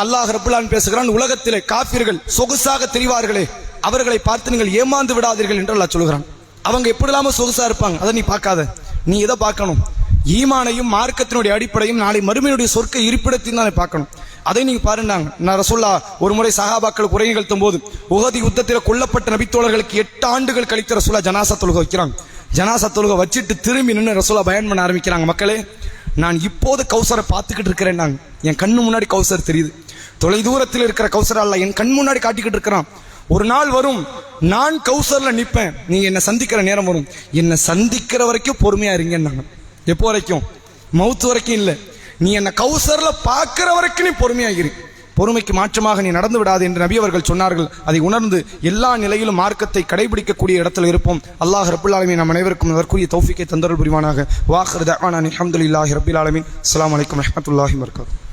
Speaker 1: அல்லாஹ் ரப்புல் ஆலமீன் பேசுகிறான், உலகத்திலே காஃபிர்கள் சொகுசாக தெரிவார்களே அவர்களை பார்த்து நீங்கள் ஏமாந்து விடாதீர்கள் என்று அல்லாஹ் சொல்கிறான். அவங்க எப்படி இல்லாம சொகுசா இருப்பாங்க, அதை நீ பார்க்காத. நீ எதை பார்க்கணும்? ஈமானையும் மார்க்கத்தினுடைய அடிப்படையும் நாளை மறுமையினுடைய சொர்க்க இருப்பிடத்தையும் தான் பார்க்கணும். அதை நீங்க பாருண்டாங்க. நான் ரசூலுல்லாஹ் ஒரு முறை சஹாபாக்களுக்கு உரை நிகழ்த்தும் போது, உஹது யுத்தத்தில் கொல்லப்பட்ட நபித்தோழர்களுக்கு 8 ஆண்டுகள் கழித்து ரசூலுல்லாஹ் ஜனாசா தொழுகை வைக்கிறாங்க. ஜனாசா தொழுகை வச்சுட்டு திரும்பி நின்று ரசூலுல்லாஹ் பயான் பண்ண ஆரம்பிக்கிறாங்க, மக்களே நான் இப்போது கௌசரை பார்த்துக்கிட்டு இருக்கிறேன், என் கண்ணு முன்னாடி கௌசர் தெரியுது, தொலை தூரத்தில் இருக்கிற கௌசர் அல்லாஹ் என் கண் முன்னாடி காட்டிக்கிட்டு இருக்கிறான். ஒரு நாள் வரும், நான் கௌசர்ல நிற்பேன், நீங்க என்ன சந்திக்கிற நேரம் வரும், என்ன சந்திக்கிற வரைக்கும் பொறுமையா இருங்கன்னாங்க. எப்போ வரைக்கும்? மவுத்து வரைக்கும் இல்ல, நீ என்ன கௌசர்ல பார்க்கிற வரைக்கும் நீ பொறுமையாகிரு, பொறுமைக்கு மாற்றமாக நீ நடந்து விடாது என்று நபி அவர்கள் சொன்னார்கள். அதை உணர்ந்து எல்லா நிலையிலும் மார்க்கத்தை கடைபிடிக்கக்கூடிய இடத்தில் இருப்போம். அல்லாஹ் ரப்புல் ஆலமீன் நம் அனைவருக்கும் அதற்குரிய தௌஃபீக்கை தந்தருள் புரிவானாக. வாஹிர் தஅவானா அல்ஹம்துலில்லாஹி ரப்பில் ஆலமீன். அஸ்ஸலாமு அலைக்கும் வரஹ்மத்துல்லாஹி வபரகாத்துஹு.